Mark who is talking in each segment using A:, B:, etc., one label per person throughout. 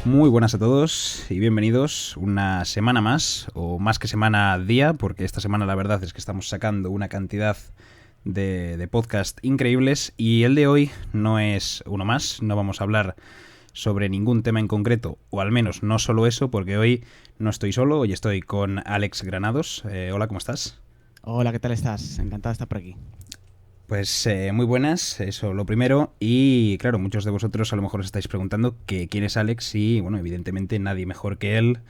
A: Muy buenas a todos y bienvenidos una semana más, o más que semana día, porque esta semana la verdad es que estamos sacando una cantidad de podcast increíbles y el de hoy no es uno más, no vamos a hablar sobre ningún tema en concreto, o al menos no solo eso, porque hoy no estoy solo, hoy estoy con Alex Granados. Hola, ¿cómo estás?
B: Hola, ¿qué tal estás? Encantado de estar por aquí.
A: Pues muy buenas, eso lo primero. Y claro, muchos de vosotros a lo mejor os estáis preguntando que quién es Alex y, bueno, evidentemente nadie mejor que él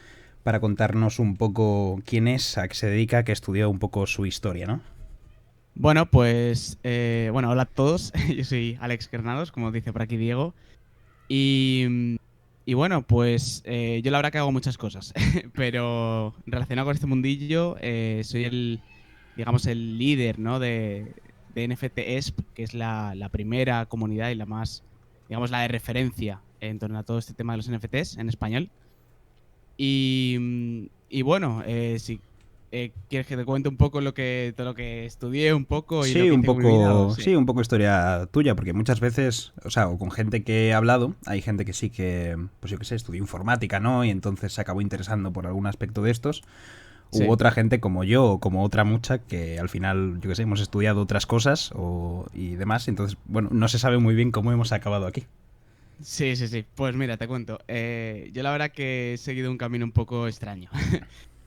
A: para contarnos un poco quién es, a qué se dedica, que estudió un poco su historia, ¿no?
B: Bueno, pues, hola a todos. Yo soy Alex Granados, como dice por aquí Diego. Y, y bueno, pues yo la verdad que hago muchas cosas, pero relacionado con este mundillo, soy digamos, el líder, ¿no? de NFT ESP, que es la primera comunidad y la más, digamos, la de referencia en torno a todo este tema de los NFTs en español. Y bueno, si quieres que te cuente un poco todo lo que estudié un poco y lo que hice con mi vida, o sí.
A: Sí, un poco historia tuya, porque muchas veces, o sea, o con gente que he hablado, hay gente que sí que, pues yo qué sé, estudió informática, ¿no? Y entonces se acabó interesando por algún aspecto de estos. U
B: Sí.
A: otra gente como yo o como otra mucha que al final, yo qué sé, hemos estudiado otras cosas y demás. Entonces, bueno, no se sabe muy bien cómo hemos acabado aquí.
B: Sí, sí, sí. Pues mira, te cuento. Yo la verdad que he seguido un camino un poco extraño.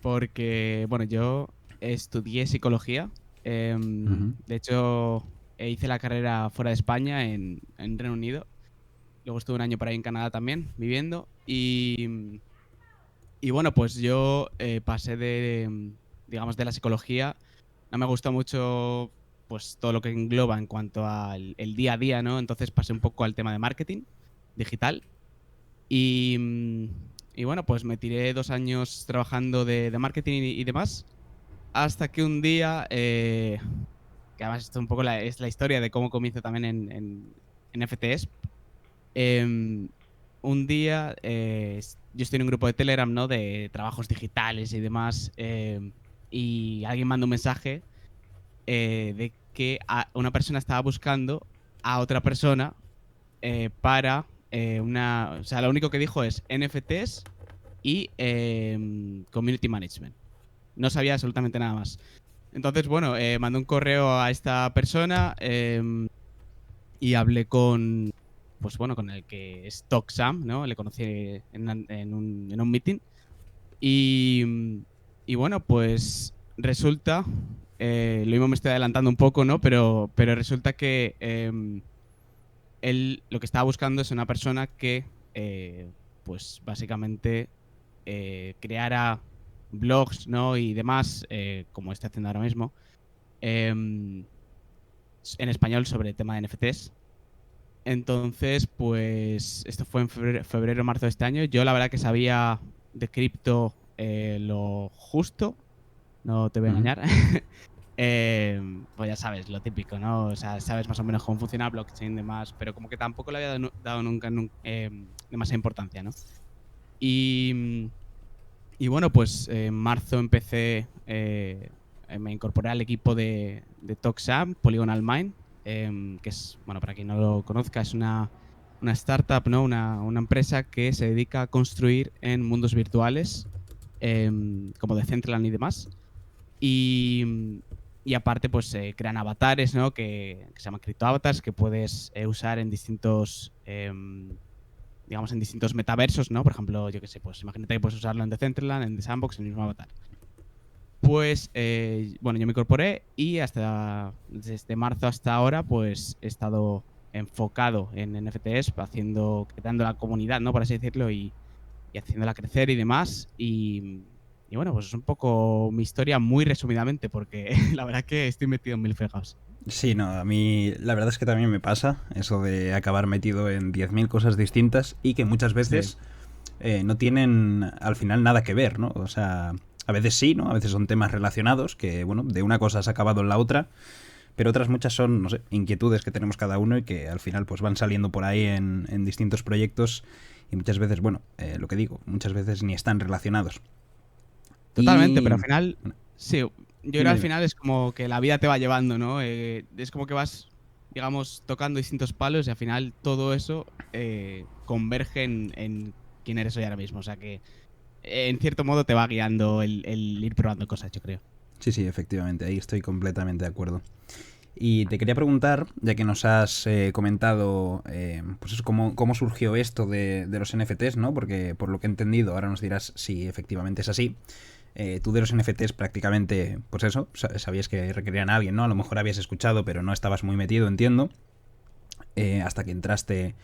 B: Porque, bueno, yo estudié psicología.
A: Ujú.
B: De hecho, hice la carrera fuera de España, en Reino Unido. Luego estuve un año por ahí en Canadá también, viviendo. Y bueno, pues yo pasé digamos, de la psicología. No me gustó mucho, pues, todo lo que engloba en cuanto al el día a día, ¿no? Entonces pasé un poco al tema de marketing digital. Y bueno, pues me tiré 2 años trabajando de marketing y demás, hasta que un día, que además esto un poco es la historia de cómo comienzo también en FTS. em, un día yo estoy en un grupo de Telegram, ¿no? De trabajos digitales y demás, y alguien manda un mensaje de que una persona estaba buscando a otra persona para o sea, lo único que dijo es NFTs y Community Management. No sabía absolutamente nada más. Entonces, bueno, mandé un correo a esta persona y hablé pues bueno, con el que es TokSam, ¿no? Le conocí en un meeting. Y, y bueno, pues resulta, lo mismo me estoy adelantando un poco, ¿no? Pero resulta que él lo que estaba buscando es una persona que, pues básicamente, creara blogs, ¿no? Y demás, como está haciendo ahora mismo, em, en español sobre el tema de NFTs. Entonces, pues esto fue en febrero, marzo de este año. Yo la verdad que sabía de cripto lo justo, no te voy a
A: Ujú.
B: engañar. Pues ya sabes, lo típico, ¿no? O sea, sabes más o menos cómo funciona blockchain y demás, pero como que tampoco le había dado nunca, demasiada importancia, ¿no? Y, y bueno, pues en marzo empecé, me incorporé al equipo de TalkSam, Polygonal Mind, que es, bueno, para quien no lo conozca, es una startup, ¿no? Una empresa que se dedica a construir en mundos virtuales, como Decentraland y demás. Y, y aparte, pues crean avatares, ¿no? Que se llaman criptoavatars, que puedes usar en distintos, digamos, en distintos metaversos, ¿no? Por ejemplo, yo qué sé, pues imagínate que puedes usarlo en Decentraland, en The Sandbox, en el mismo avatar. Pues, bueno, yo me incorporé y desde marzo hasta ahora, pues he estado enfocado en NFTs, creando la comunidad, ¿no? Por así decirlo, y haciéndola crecer y demás. Y bueno, pues es un poco mi historia muy resumidamente, porque la verdad que estoy metido en mil fregados.
A: Sí, no, a mí la verdad es que también me pasa eso de acabar metido en 10.000 cosas distintas y que muchas
B: Sí,
A: veces no tienen al final nada que ver, ¿no? O sea, a veces sí, ¿no? A veces son temas relacionados que, bueno, de una cosa has acabado en la otra, pero otras muchas son, no sé, inquietudes que tenemos cada uno y que al final pues van saliendo por ahí en distintos proyectos y muchas veces, bueno, lo que digo, muchas veces ni están relacionados.
B: totalmente, pero
A: Y...
B: al final,
A: Bueno,
B: sí, yo creo que
A: dime,
B: al
A: dime.
B: final es como que la vida te va llevando, ¿no? Es como que vas, digamos, tocando distintos palos y al final todo eso converge en quién eres hoy ahora mismo. O sea que, en cierto modo, te va guiando el ir probando cosas, yo creo.
A: Sí, sí, efectivamente, ahí estoy completamente de acuerdo. Y te quería preguntar, ya que nos has comentado, pues eso, cómo surgió esto de los NFTs, ¿no? Porque por lo que he entendido, ahora nos dirás si efectivamente es así. Tú de los NFTs prácticamente, pues eso, sabías que requerían a alguien, ¿no? A lo mejor habías escuchado, pero no estabas muy metido, entiendo. Hasta que entraste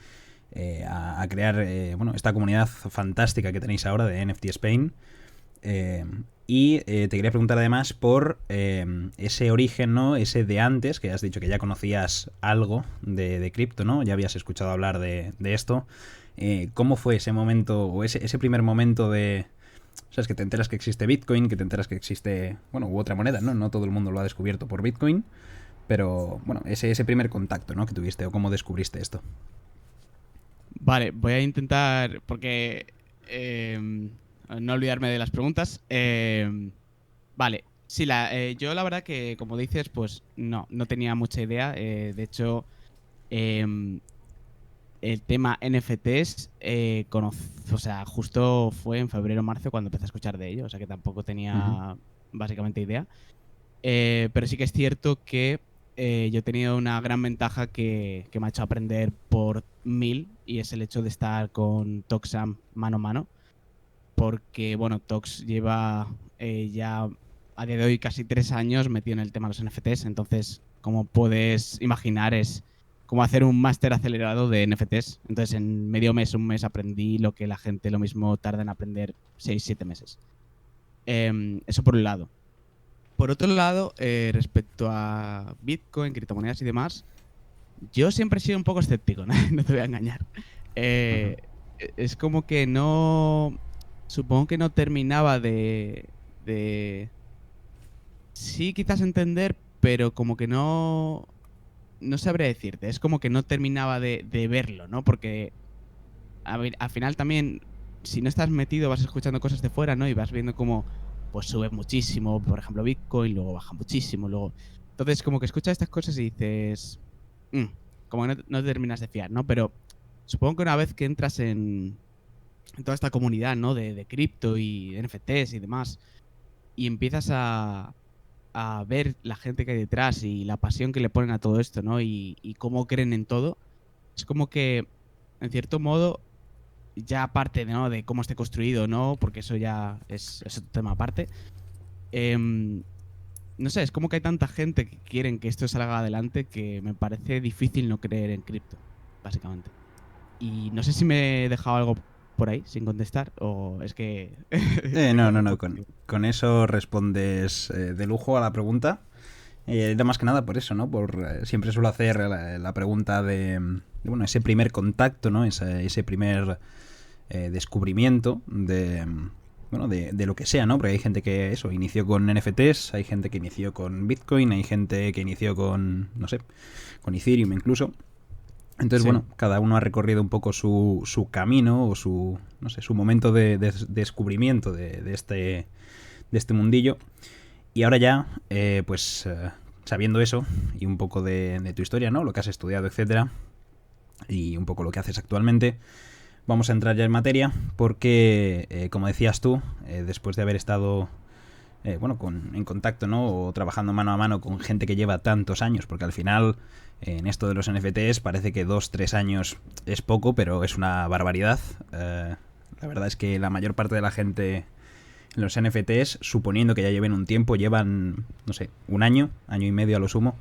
A: a crear, bueno, esta comunidad fantástica que tenéis ahora de NFT Spain. Te quería preguntar además por ese origen, ¿no? Ese de antes, que has dicho que ya conocías algo de cripto, ¿no? Ya habías escuchado hablar de esto. ¿Cómo fue ese momento, o ese primer momento de... ¿Sabes? Que te enteras que existe Bitcoin, que te enteras que existe, bueno, u otra moneda, ¿no? No todo el mundo lo ha descubierto por Bitcoin, pero, bueno, ese primer contacto, ¿no? Que tuviste, o cómo descubriste esto.
B: Vale, voy a intentar, porque no olvidarme de las preguntas. Vale, sí, yo la verdad que, como dices, pues no tenía mucha idea. De hecho, em, el tema NFTs, o sea, justo fue en febrero o marzo cuando empecé a escuchar de ello, o sea que tampoco
A: Ujú.
B: tenía básicamente idea. Pero sí que es cierto que yo he tenido una gran ventaja que me ha hecho aprender por mil, y es el hecho de estar con Toxam mano a mano, porque, bueno, Tox lleva ya a día de hoy casi 3 años metido en el tema de los NFTs, entonces, como puedes imaginar, es como hacer un máster acelerado de NFTs. Entonces, en medio mes, un mes, aprendí lo que la gente lo mismo tarda en aprender 6, 7 meses. Eso por un lado. Por otro lado, respecto a Bitcoin, criptomonedas y demás, yo siempre he sido un poco escéptico, ¿no? No te voy a engañar.
A: Ujú.
B: Eh, es como que no... Supongo que no terminaba de... Sí, quizás entender, pero como que no... No sabría decirte. Es como que no terminaba de verlo, ¿no? Porque a ver, al final también, si no estás metido, vas escuchando cosas de fuera, ¿no? Y vas viendo cómo pues sube muchísimo, por ejemplo, Bitcoin, luego baja muchísimo, luego... Entonces, como que escuchas estas cosas y dices... "Mm", como que no te terminas de fiar, ¿no? Pero supongo que una vez que entras en toda esta comunidad, ¿no? De cripto y NFTs y demás, y empiezas a ver la gente que hay detrás y la pasión que le ponen a todo esto, ¿no? Y cómo creen en todo, es como que, en cierto modo, ya aparte, ¿no? De cómo esté construido, ¿no? Porque eso ya es otro tema aparte. em, no sé, es como que hay tanta gente que quieren que esto salga adelante que me parece difícil no creer en cripto, básicamente. Y no sé si me he dejado algo por ahí sin contestar, o es que
A: No,
B: tengo
A: no,
B: muy
A: no,
B: poco
A: con,
B: tiempo.
A: con eso respondes de lujo a la pregunta. Era más que nada por eso, ¿no? Siempre suelo hacer la pregunta bueno, ese primer contacto, ¿no? Ese primer descubrimiento bueno, de lo que sea, ¿no? Porque hay gente que, eso, inició con NFTs, hay gente que inició con Bitcoin, hay gente que inició con, no sé, con Ethereum incluso. Entonces,
B: Sí.
A: bueno, cada uno ha recorrido un poco su camino o su, no sé, su momento de descubrimiento de este mundillo. Y ahora ya, sabiendo eso y un poco de tu historia, ¿no? Lo que has estudiado, etcétera, y un poco lo que haces actualmente, vamos a entrar ya en materia porque, como decías tú, después de haber estado bueno, en contacto, ¿no? O trabajando mano a mano con gente que lleva tantos años, porque al final, en esto de los NFTs, parece que 2, 3 años es poco, pero es una barbaridad. La verdad es que la mayor parte de la gente en los NFTs, suponiendo que ya lleven un tiempo, llevan, no sé, un año y medio a lo sumo.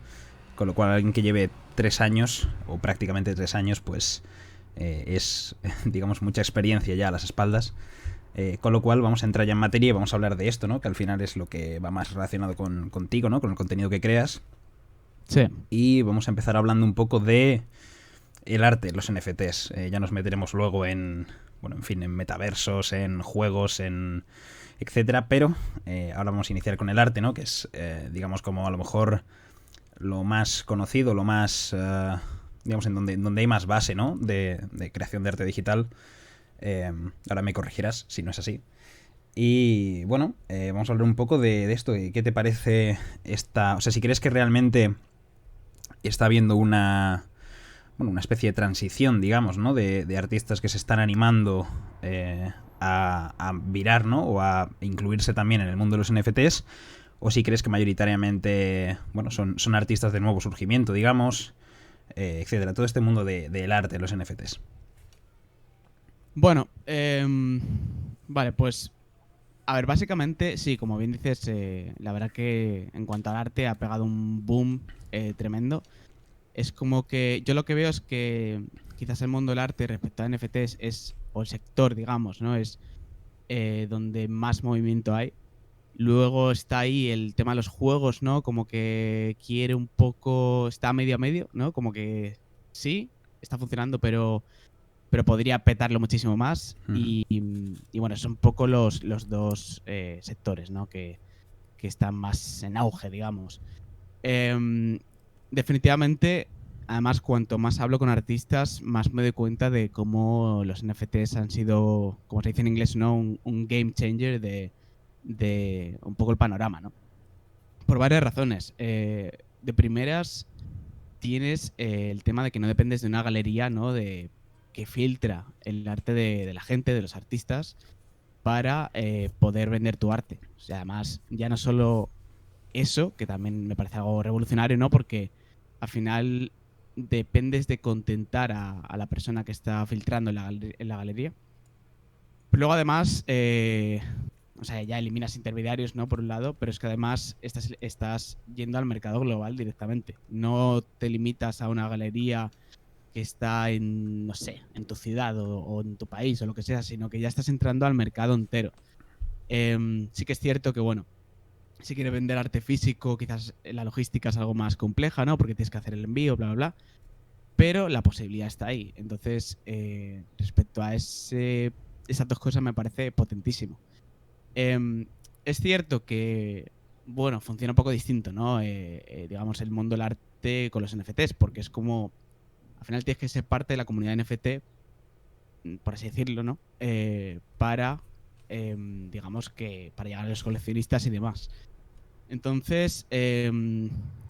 A: Con lo cual, alguien que lleve 3 años, o prácticamente 3 años, pues es, digamos, mucha experiencia ya a las espaldas. Con lo cual vamos a entrar ya en materia y vamos a hablar de esto, ¿no? Que al final es lo que va más relacionado contigo, ¿no? Con el contenido que creas.
B: Sí.
A: Y vamos a empezar hablando un poco de el arte, los NFTs. Ya nos meteremos luego en, bueno, en fin, en metaversos, en juegos, en etcétera. Pero ahora vamos a iniciar con el arte, ¿no? Que es, digamos, como a lo mejor lo más conocido, lo más, digamos, en donde hay más base, ¿no? De creación de arte digital. Ahora me corregirás si no es así. Y bueno, vamos a hablar un poco de esto. ¿Qué te parece esta? O sea, si crees que realmente está habiendo bueno, una especie de transición, digamos, ¿no? De artistas que se están animando a virar, ¿no? O a incluirse también en el mundo de los NFTs, o si crees que mayoritariamente, bueno, son artistas de nuevo surgimiento, digamos, etcétera. Todo este mundo del arte, los NFTs.
B: Bueno, vale, pues a ver, básicamente, sí, como bien dices, la verdad que en cuanto al arte ha pegado un boom tremendo. Es como que yo lo que veo es que quizás el mundo del arte respecto a NFTs o el sector, digamos, ¿no? Es donde más movimiento hay. Luego está ahí el tema de los juegos, ¿no? Como que quiere un poco, está medio a medio, ¿no? Como que sí, está funcionando, pero podría petarlo muchísimo más.
A: Uh-huh.
B: Y bueno, son un poco los dos sectores, ¿no? Que están más en auge, digamos. Em, definitivamente, además, cuanto más hablo con artistas, más me doy cuenta de cómo los NFTs han sido, como se dice en inglés, ¿no? Un game changer de un poco el panorama, ¿no? Por varias razones. De primeras, tienes el tema de que no dependes de una galería, ¿no? Que filtra el arte de la gente, de los artistas, para poder vender tu arte. O sea, además, ya no solo eso, que también me parece algo revolucionario, ¿no? Porque al final dependes de contentar a la persona que está filtrando en la galería. Pero luego además, o sea, ya eliminas intermediarios, ¿no? Por un lado, pero es que además estás yendo al mercado global directamente. No te limitas a una galería que está en, no sé, en tu ciudad o en tu país o lo que sea, sino que ya estás entrando al mercado entero. Sí que es cierto que, bueno, si quieres vender arte físico, quizás la logística es algo más compleja, ¿no? Porque tienes que hacer el envío, bla, bla, bla. Pero la posibilidad está ahí. Entonces, respecto a esas dos cosas me parece potentísimo. Es cierto que, bueno, funciona un poco distinto, ¿no? Digamos, el mundo del arte con los NFTs, porque es como, al final tienes que ser parte de la comunidad NFT, por así decirlo, ¿no? Para, digamos que, para llegar a los coleccionistas y demás. Entonces,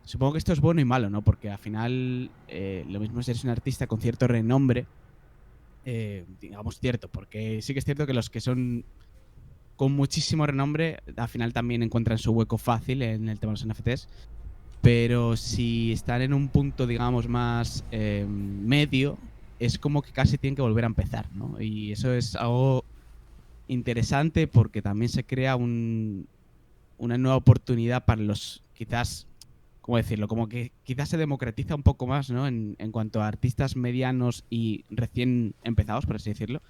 B: supongo que esto es bueno y malo, ¿no? Porque al final, lo mismo es eres un artista con cierto renombre, digamos cierto, porque sí que es cierto que los que son con muchísimo renombre, al final también encuentran su hueco fácil en el tema de los NFTs. Pero si están en un punto, digamos, más medio, es como que casi tienen que volver a empezar, ¿no? Y eso es algo interesante porque también se crea una nueva oportunidad para los, quizás, ¿cómo decirlo? Como que quizás se democratiza un poco más, ¿no? En cuanto a artistas medianos y recién empezados, por así decirlo,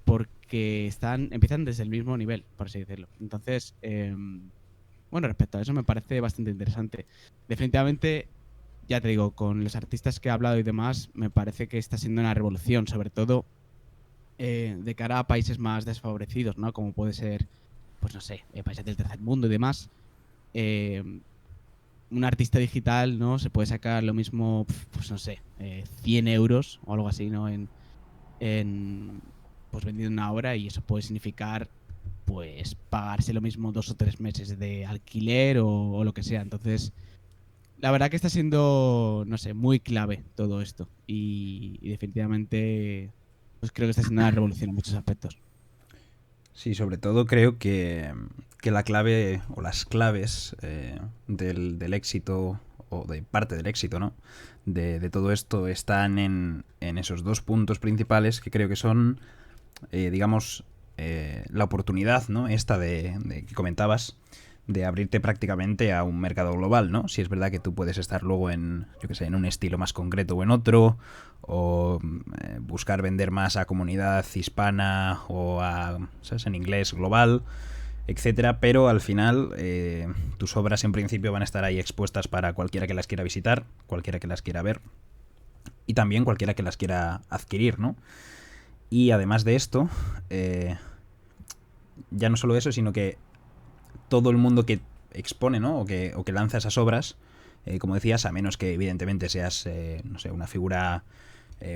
B: porque empiezan desde el mismo nivel, por así decirlo. Entonces, bueno, respecto a eso me parece bastante interesante. Definitivamente, ya te digo, con los artistas que he hablado y demás, me parece que está siendo una revolución, sobre todo de cara a países más desfavorecidos, ¿no? Como puede ser, pues no sé, países del tercer mundo y demás. Eh, un artista digital, ¿no? Se puede sacar lo mismo, pues no sé, 100 euros o algo así, ¿no? En pues vendiendo una obra, y eso puede significar pues pagarse lo mismo 2 o 3 meses de alquiler o lo que sea. Entonces, la verdad que está siendo, no sé, muy clave todo esto. Y definitivamente, pues creo que está siendo una revolución en muchos aspectos.
A: Sí, sobre todo creo que la clave o las claves del éxito o de parte del éxito, ¿no? De todo esto están en esos dos puntos principales que creo que son, digamos, la oportunidad, ¿no? Esta de que comentabas, de abrirte prácticamente a un mercado global, ¿no? Si es verdad que tú puedes estar luego en, yo qué sé, en un estilo más concreto o en otro, o buscar vender más a comunidad hispana o a, ¿sabes?, en inglés global, etcétera, pero al final tus obras en principio van a estar ahí expuestas para cualquiera que las quiera visitar, cualquiera que las quiera ver y también cualquiera que las quiera adquirir, ¿no? Y además de esto, ya no solo eso, sino que todo el mundo que expone, ¿no? o que lanza esas obras, como decías, a menos que evidentemente seas, no sé, una figura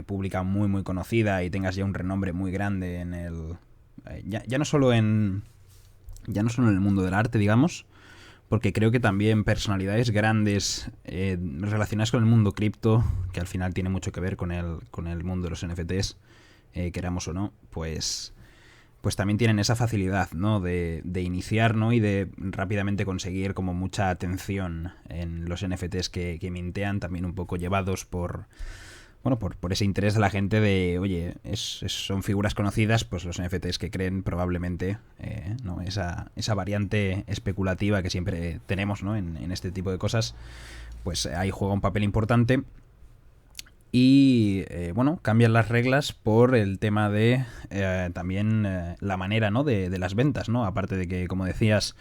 A: pública muy muy conocida y tengas ya un renombre muy grande en el... ya no solo en... ya no solo en el mundo del arte, digamos, porque creo que también personalidades grandes relacionadas con el mundo cripto, que al final tiene mucho que ver con el mundo de los NFTs, queramos o no, pues también tienen esa facilidad, ¿no? De iniciar, ¿no? Y de rápidamente conseguir como mucha atención en los NFTs que mintean, también un poco llevados por ese interés de la gente de, oye, son figuras conocidas, pues los NFTs que creen probablemente, ¿no? Esa variante especulativa que siempre tenemos, ¿no? En este tipo de cosas, pues ahí juega un papel importante. Y cambian las reglas por el tema de también la manera, ¿no? de las ventas, ¿no? Aparte de que, como decías,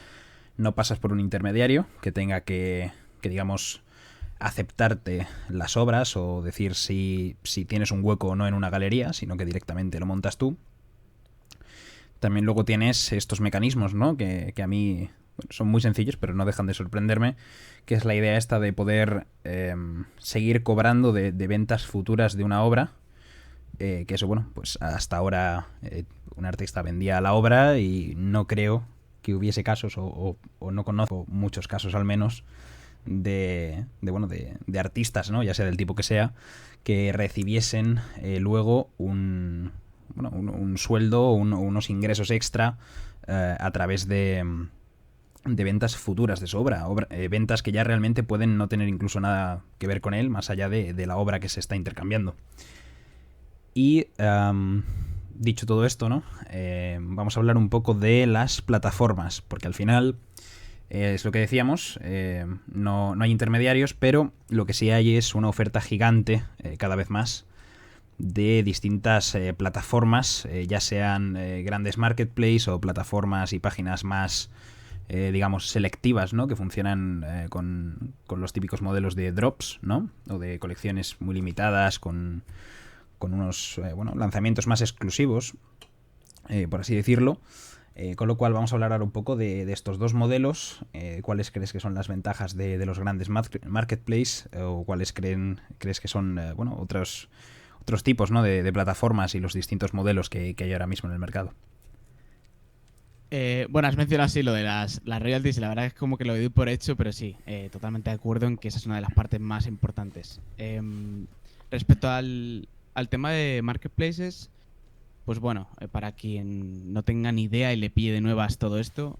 A: no pasas por un intermediario que tenga que digamos, aceptarte las obras o decir si tienes un hueco o no en una galería, sino que directamente lo montas tú. También luego tienes estos mecanismos, ¿no? Que a mí son muy sencillos, pero no dejan de sorprenderme, que es la idea esta de poder seguir cobrando de ventas futuras de una obra. Que eso, bueno, pues hasta ahora un artista vendía la obra y no creo que hubiese casos, o no conozco muchos casos al menos, de artistas, ¿no? Ya sea del tipo que sea, que recibiesen luego un sueldo o unos ingresos extra a través de ventas futuras de su obra, ventas que ya realmente pueden no tener incluso nada que ver con él, más allá de la obra que se está intercambiando. Y dicho todo esto, ¿no? Vamos a hablar un poco de las plataformas, porque al final es lo que decíamos, no hay intermediarios, pero lo que sí hay es una oferta gigante, cada vez más, de distintas plataformas, ya sean grandes marketplaces o plataformas y páginas más, digamos, selectivas, ¿no? Que funcionan con los típicos modelos de drops, ¿no? O de colecciones muy limitadas, con unos lanzamientos más exclusivos, por así decirlo. Con lo cual vamos a hablar ahora un poco de estos dos modelos, cuáles crees que son las ventajas de los grandes marketplaces, o cuáles crees que son otros tipos, ¿no? de plataformas y los distintos modelos que hay ahora mismo en el mercado.
B: Bueno, has mencionado así lo de las royalties y la verdad es como que lo doy por hecho, pero sí, totalmente de acuerdo en que esa es una de las partes más importantes. Respecto al tema de marketplaces, pues bueno, para quien no tenga ni idea y le pille de nuevas todo esto,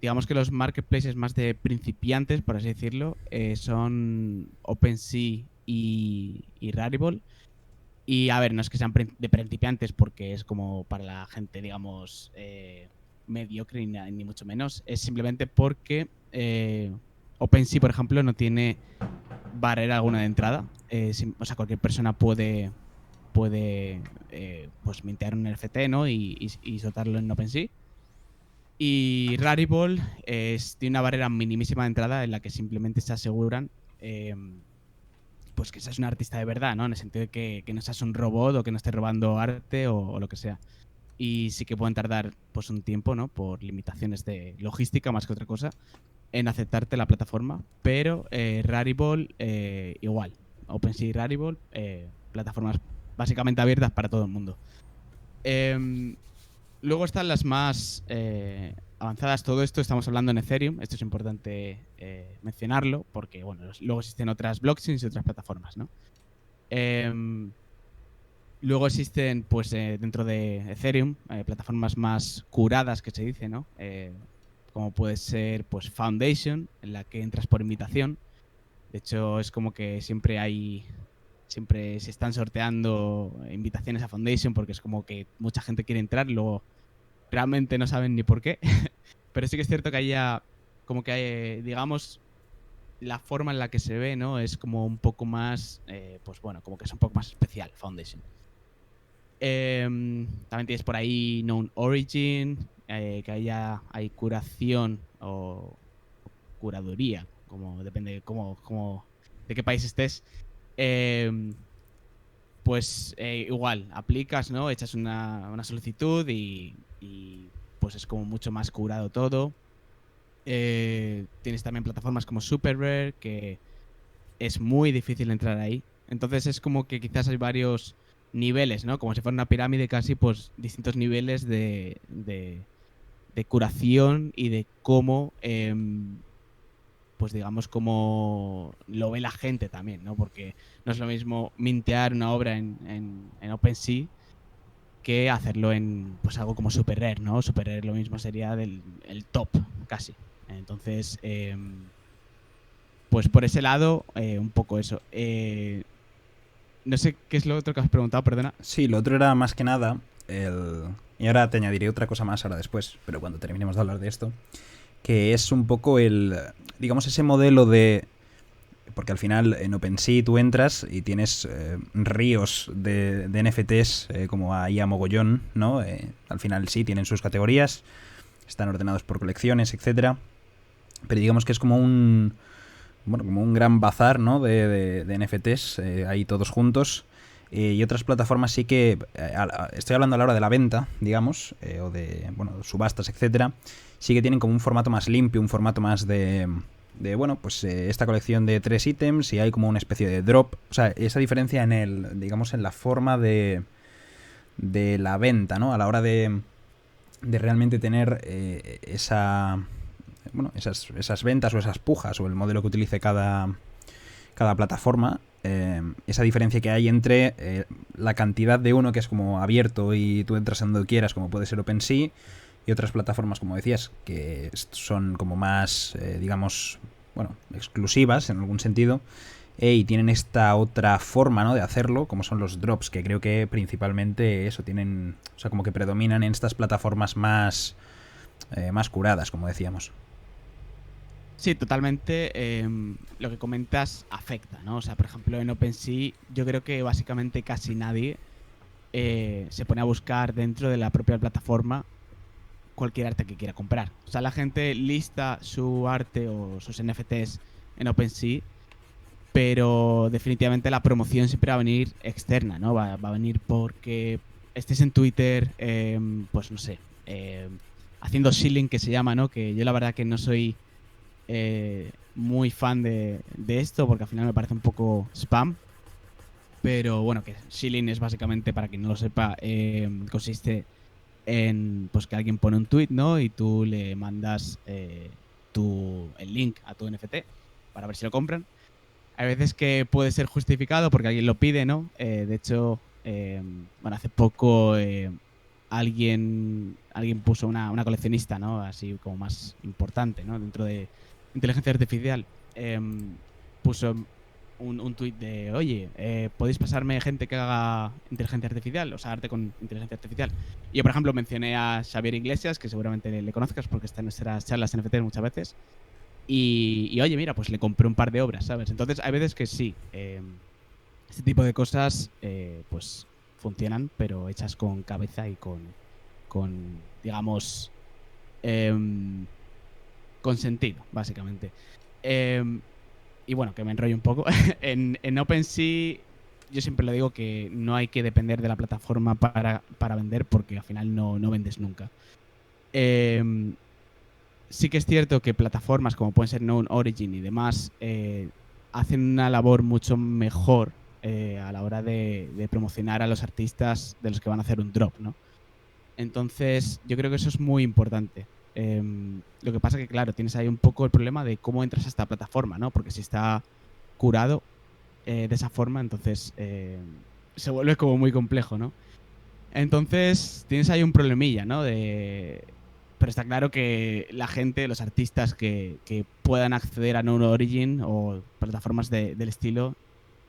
B: digamos que los marketplaces más de principiantes, por así decirlo, son OpenSea y Rarible. Y a ver, no es que sean de principiantes porque es como para la gente, digamos, mediocre ni mucho menos. Es simplemente porque OpenSea, por ejemplo, no tiene barrera alguna de entrada. O sea, cualquier persona puede pues mintear un NFT, ¿no? Y soltarlo en OpenSea. Y Rarible tiene una barrera minimísima de entrada en la que simplemente se aseguran pues que seas un artista de verdad, ¿no? En el sentido de que no seas un robot o que no estés robando arte o lo que sea. Y sí que pueden tardar pues un tiempo, ¿no? Por limitaciones de logística más que otra cosa en aceptarte la plataforma. Pero Rarible igual. OpenSea y Rarible, plataformas básicamente abiertas para todo el mundo. Luego están las más avanzadas. Todo esto estamos hablando en Ethereum. Esto es importante mencionarlo porque, bueno, luego existen otras blockchains y otras plataformas, ¿no? Luego existen, pues, dentro de Ethereum, plataformas más curadas, que se dice, ¿no? Como puede ser, pues, Foundation, en la que entras por invitación. De hecho, es como que siempre se están sorteando invitaciones a Foundation porque es como que mucha gente quiere entrar y luego realmente no saben ni por qué. Pero sí que es cierto que haya como que hay, digamos, la forma en la que se ve, ¿no? Es como un poco más, pues bueno, como que es un poco más especial, Foundation. También tienes por ahí Known Origin, que hay curación o curaduría, como depende de qué país estés. Pues igual, aplicas, ¿no? Echas una solicitud y pues es como mucho más curado todo. Tienes también plataformas como SuperRare, que es muy difícil entrar ahí. Entonces es como que quizás hay varios niveles, ¿no? Como si fuera una pirámide casi, pues distintos niveles de curación y de cómo, pues digamos, cómo lo ve la gente también, ¿no? Porque no es lo mismo mintear una obra en OpenSea que hacerlo en pues algo como Super Rare, ¿no? Super Rare lo mismo sería el top, casi. Entonces, pues por ese lado, un poco eso. No sé qué es lo otro que has preguntado, perdona.
A: Sí, lo otro era más que nada el... Y ahora te añadiré otra cosa más ahora después, pero cuando terminemos de hablar de esto, que es un poco el, digamos, ese modelo de... Porque al final en OpenSea tú entras y tienes ríos de NFTs como ahí a mogollón, ¿no? Al final sí, tienen sus categorías, están ordenados por colecciones, etcétera. Pero digamos que es como un... Bueno, como un gran bazar, ¿no? De NFTs, ahí todos juntos. Y otras plataformas sí que... estoy hablando a la hora de la venta, digamos, o de, bueno, subastas, etcétera. Sí que tienen como un formato más limpio, un formato más de bueno, pues esta colección de 3 ítems y hay como una especie de drop. O sea, esa diferencia en el, digamos, en la forma de la venta, ¿no? A la hora de realmente tener esa... Bueno, esas ventas o esas pujas o el modelo que utilice cada plataforma, esa diferencia que hay entre la cantidad de uno que es como abierto y tú entras en donde quieras, como puede ser OpenSea, y otras plataformas, como decías, que son como más, digamos, bueno, exclusivas en algún sentido, y tienen esta otra forma, ¿no?, de hacerlo, como son los drops, que creo que principalmente eso tienen, o sea, como que predominan en estas plataformas más curadas, como decíamos.
B: Sí, totalmente. Lo que comentas afecta, ¿no? O sea, por ejemplo, en OpenSea yo creo que básicamente casi nadie se pone a buscar dentro de la propia plataforma cualquier arte que quiera comprar. O sea, la gente lista su arte o sus NFTs en OpenSea, pero definitivamente la promoción siempre va a venir externa, ¿no? Va a venir porque estés en Twitter, pues no sé, haciendo shilling que se llama, ¿no? Que yo la verdad que no soy muy fan de esto porque al final me parece un poco spam. Pero bueno, que shilling es básicamente, para quien no lo sepa, consiste en pues que alguien pone un tweet, ¿no? Y tú le mandas el link a tu NFT para ver si lo compran. Hay veces que puede ser justificado porque alguien lo pide, ¿no? De hecho, bueno, hace poco alguien puso una coleccionista, ¿no? Así como más importante, ¿no? Dentro de inteligencia artificial. Puso un tuit de, oye, ¿podéis pasarme gente que haga inteligencia artificial? O sea, arte con inteligencia artificial. Y yo, por ejemplo, mencioné a Xavier Iglesias, que seguramente le conozcas porque está en nuestras charlas NFT muchas veces. Y oye, mira, pues le compré un par de obras, ¿sabes? Entonces hay veces que sí, este tipo de cosas pues funcionan, pero hechas con cabeza y con digamos, em, con sentido, básicamente. Y bueno, que me enrollo un poco. En OpenSea yo siempre le digo que no hay que depender de la plataforma para vender porque al final no vendes nunca. Sí que es cierto que plataformas como pueden ser Known Origin y demás hacen una labor mucho mejor a la hora de promocionar a los artistas de los que van a hacer un drop, ¿no? Entonces, yo creo que eso es muy importante. Lo que pasa que, claro, tienes ahí un poco el problema de cómo entras a esta plataforma, ¿no? Porque si está curado de esa forma, entonces se vuelve como muy complejo, ¿no? Entonces, tienes ahí un problemilla, ¿no? Pero está claro que la gente, los artistas que puedan acceder a Known Origin o plataformas del estilo,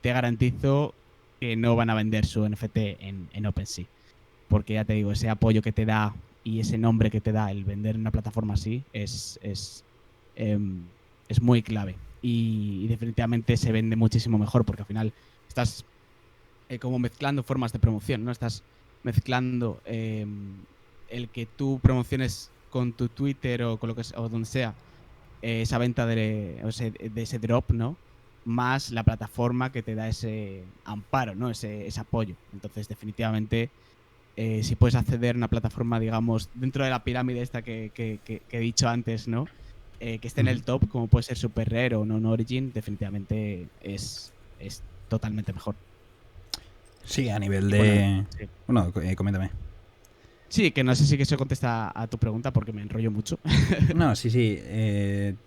B: te garantizo que no van a vender su NFT en OpenSea. Porque ya te digo, ese apoyo que te da y ese nombre que te da el vender en una plataforma así es muy clave. Y definitivamente se vende muchísimo mejor porque al final estás como mezclando formas de promoción, ¿no? Estás mezclando el que tú promociones con tu Twitter o con lo que o donde sea esa venta de ese drop, ¿no? Más la plataforma que te da ese amparo, ¿no? Ese apoyo. Entonces, definitivamente, si puedes acceder a una plataforma, digamos, dentro de la pirámide esta que he dicho antes, ¿no? Que esté en el top, como puede ser Super Rare o Non Origin, definitivamente es totalmente mejor.
A: Sí, a nivel
B: Y bueno,
A: de...
B: sí.
A: Bueno, coméntame.
B: Sí, que no sé si que eso contesta a tu pregunta porque me enrollo mucho.
A: No, sí, sí.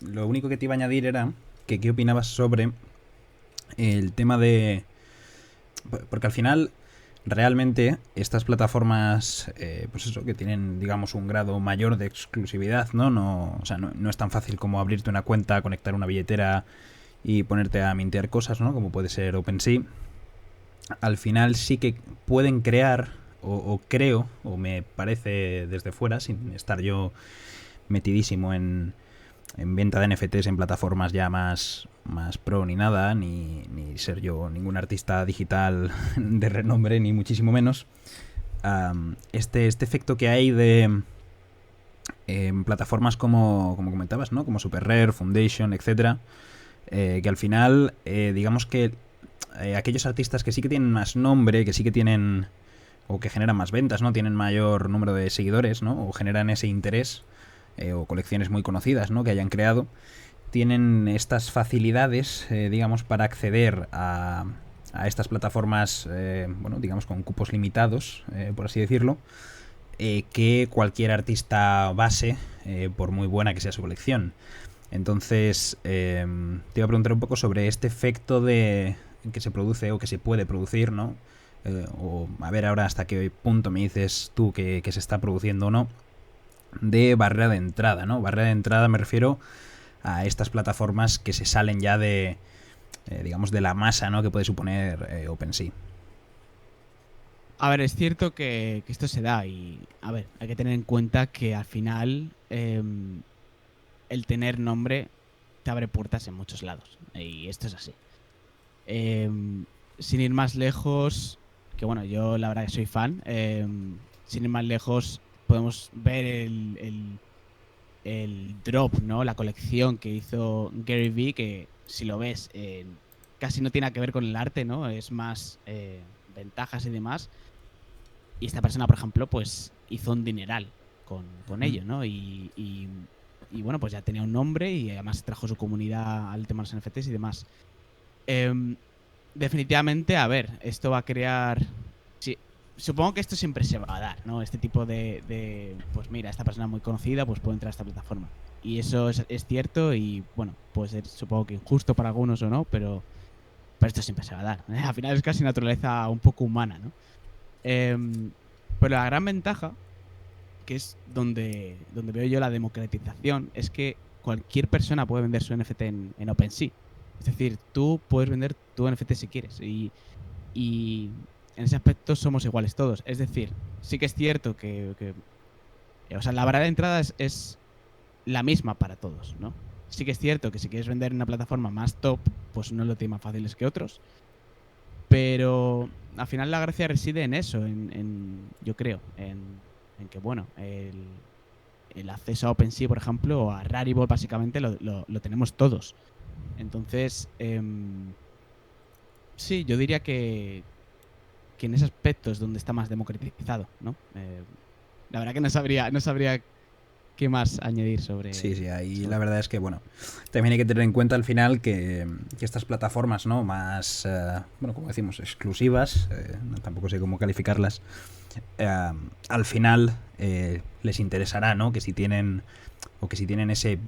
A: Lo único que te iba a añadir era que qué opinabas sobre el tema de... Porque al final, realmente, estas plataformas, pues eso, que tienen, digamos, un grado mayor de exclusividad, ¿no? O sea, no es tan fácil como abrirte una cuenta, conectar una billetera y ponerte a mintear cosas, ¿no? Como puede ser OpenSea. Al final sí que pueden crear, o creo, o me parece desde fuera, sin estar yo metidísimo en venta de NFTs en plataformas ya más pro ni nada, ni ser yo ningún artista digital de renombre, ni muchísimo menos. Este efecto que hay de plataformas como comentabas, ¿no? Como Super Rare, Foundation, etcétera, que al final, digamos que aquellos artistas que sí que tienen más nombre, que sí que tienen o que generan más ventas, ¿no? Tienen mayor número de seguidores, ¿no? O generan ese interés, o colecciones muy conocidas, ¿no? Que hayan creado, tienen estas facilidades, digamos, para acceder a estas plataformas, bueno, digamos, con cupos limitados, por así decirlo, que cualquier artista base, por muy buena que sea su colección. Entonces, te iba a preguntar un poco sobre este efecto de que se produce o que se puede producir, ¿no? O a ver ahora hasta qué punto me dices tú que se está produciendo o no, de barrera de entrada, ¿no? Barrera de entrada me refiero a estas plataformas que se salen ya de, digamos, de la masa, ¿no? Que puede suponer OpenSea.
B: A ver, es cierto que esto se da y, a ver, hay que tener en cuenta que al final el tener nombre te abre puertas en muchos lados y esto es así. Sin ir más lejos, que bueno, yo la verdad que soy fan, sin ir más lejos podemos ver el drop, ¿no? La colección que hizo Gary Vee, que si lo ves, casi no tiene nada que ver con el arte, ¿no? Es más ventajas y demás. Y esta persona, por ejemplo, pues hizo un dineral con ello, ¿no? Y bueno, pues ya tenía un nombre y además trajo su comunidad al tema de los NFTs y demás. Em, Definitivamente, a ver, esto va a crear... Sí, supongo que esto siempre se va a dar, ¿no? Este tipo pues mira, esta persona muy conocida, pues puede entrar a esta plataforma. Y eso es cierto y, bueno, puede ser supongo que injusto para algunos o no, pero esto siempre se va a dar. ¿Eh? Al final es casi naturaleza un poco humana, ¿no? Em, pero la gran ventaja, que es donde veo yo la democratización, es que cualquier persona puede vender su NFT en OpenSea. Es decir, tú puedes vender tu NFT si quieres. Y en ese aspecto somos iguales todos. Es decir, sí que es cierto o sea, la barrera de entrada es la misma para todos, ¿no? Sí que es cierto que si quieres vender en una plataforma más top, pues no lo tiene más fáciles que otros. Pero al final la gracia reside en eso, yo creo, en que, bueno, el acceso a OpenSea, por ejemplo, o a Rarible, básicamente, lo tenemos todos. Entonces, sí, yo diría que en ese aspecto es donde está más democratizado, ¿no? La verdad que no sabría qué más añadir
A: Sí,
B: sobre,
A: sí, ahí la
B: sobre.
A: verdad es que, bueno, también hay que tener en cuenta al final que estas plataformas, ¿no? Más, bueno, como decimos, exclusivas, tampoco sé cómo calificarlas, al final les interesará, ¿no? Que si tienen o que si tienen ese,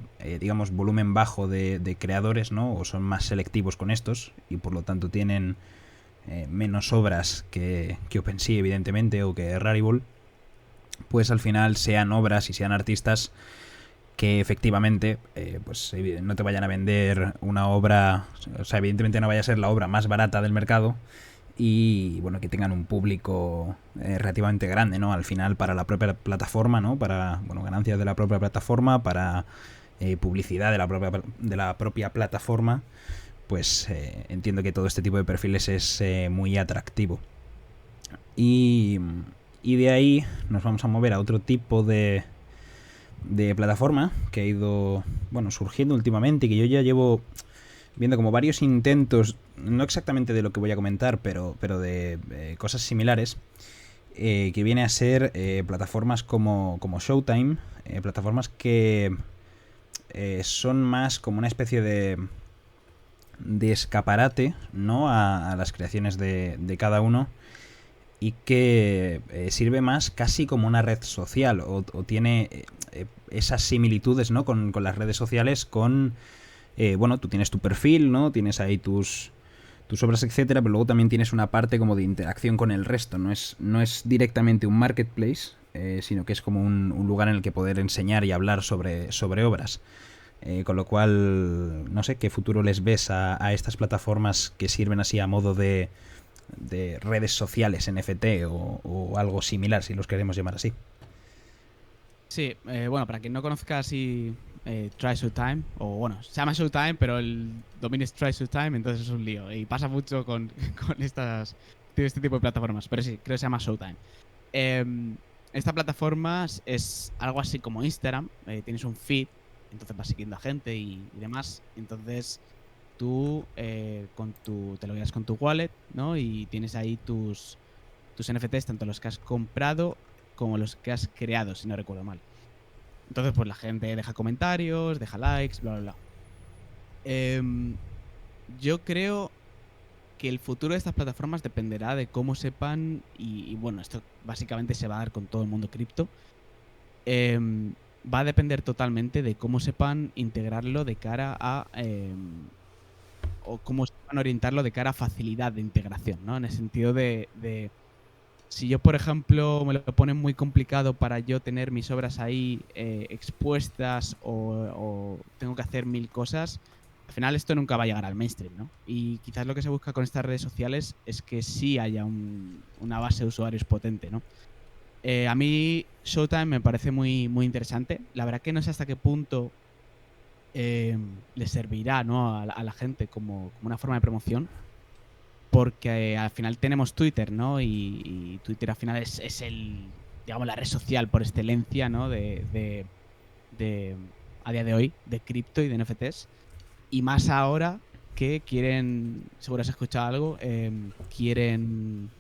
A: digamos, volumen bajo de creadores, ¿no? O son más selectivos con estos y por lo tanto tienen menos obras que OpenSea, evidentemente, o que Rarible, pues al final sean obras y sean artistas que efectivamente pues no te vayan a vender una obra, o sea, evidentemente no vaya a ser la obra más barata del mercado y bueno, que tengan un público relativamente grande, ¿no? Al final para la propia plataforma, ¿no? Para, bueno, ganancias de la propia plataforma, para publicidad de la propia plataforma, pues entiendo que todo este tipo de perfiles es muy atractivo. Y, y de ahí nos vamos a mover a otro tipo de plataforma que ha ido, bueno, surgiendo últimamente y que yo ya llevo viendo como varios intentos, no exactamente de lo que voy a comentar, pero de cosas similares, que viene a ser plataformas como Showtime, plataformas que son más como una especie de escaparate, ¿no? A las creaciones de cada uno y que sirve más casi como una red social o tiene esas similitudes, ¿no? con las redes sociales con... bueno, tú tienes tu perfil, ¿no? Tienes ahí tus obras, etcétera, pero luego también tienes una parte como de interacción con el resto. No es directamente un marketplace, sino que es como un lugar en el que poder enseñar y hablar sobre obras. Con lo cual, no sé, ¿qué futuro les ves a estas plataformas que sirven así a modo de redes sociales NFT o algo similar, si los queremos llamar así?
B: Sí, bueno, para quien no conozca así Try Showtime, o bueno, se llama Showtime, pero el dominio es Try Showtime, entonces es un lío. Y pasa mucho con, con este tipo de plataformas, pero sí, creo que se llama Showtime. Esta plataforma es algo así como Instagram, tienes un feed, entonces vas siguiendo a gente y demás. Entonces tú te lo llevas con tu wallet, ¿no? Y tienes ahí tus NFTs, tanto los que has comprado como los que has creado, si no recuerdo mal. Entonces, pues la gente deja comentarios, deja likes, bla, bla, bla. Yo creo que el futuro de estas plataformas dependerá de cómo sepan, y bueno, esto básicamente se va a dar con todo el mundo cripto, va a depender totalmente de cómo sepan integrarlo de cara a... o cómo sepan orientarlo de cara a facilidad de integración, ¿no? En el sentido de si yo, por ejemplo, me lo ponen muy complicado para yo tener mis obras ahí expuestas o tengo que hacer mil cosas, al final esto nunca va a llegar al mainstream, ¿no? Y quizás lo que se busca con estas redes sociales es que sí haya una base de usuarios potente, ¿no? A mí Showtime me parece muy, muy interesante. La verdad que no sé hasta qué punto le servirá, ¿no? a la gente como una forma de promoción, porque al final tenemos Twitter, ¿no? Y Twitter al final es digamos, la red social por excelencia, ¿no? A día de hoy, de cripto y de NFTs. Y más ahora que quieren, seguro has escuchado algo, quieren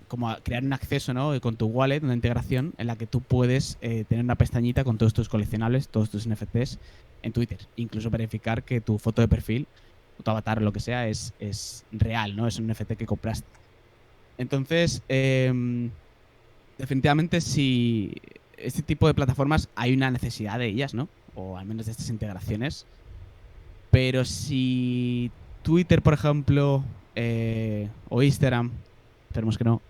B: como crear un acceso, ¿no? Con tu wallet, una integración en la que tú puedes tener una pestañita con todos tus coleccionables, todos tus NFTs en Twitter. Incluso verificar que tu foto de perfil, o tu avatar o lo que sea, es real, ¿no? Es un NFT que compraste. Entonces, definitivamente si este tipo de plataformas hay una necesidad de ellas, ¿no? O al menos de estas integraciones. Pero si Twitter, por ejemplo, o Instagram, esperemos que no,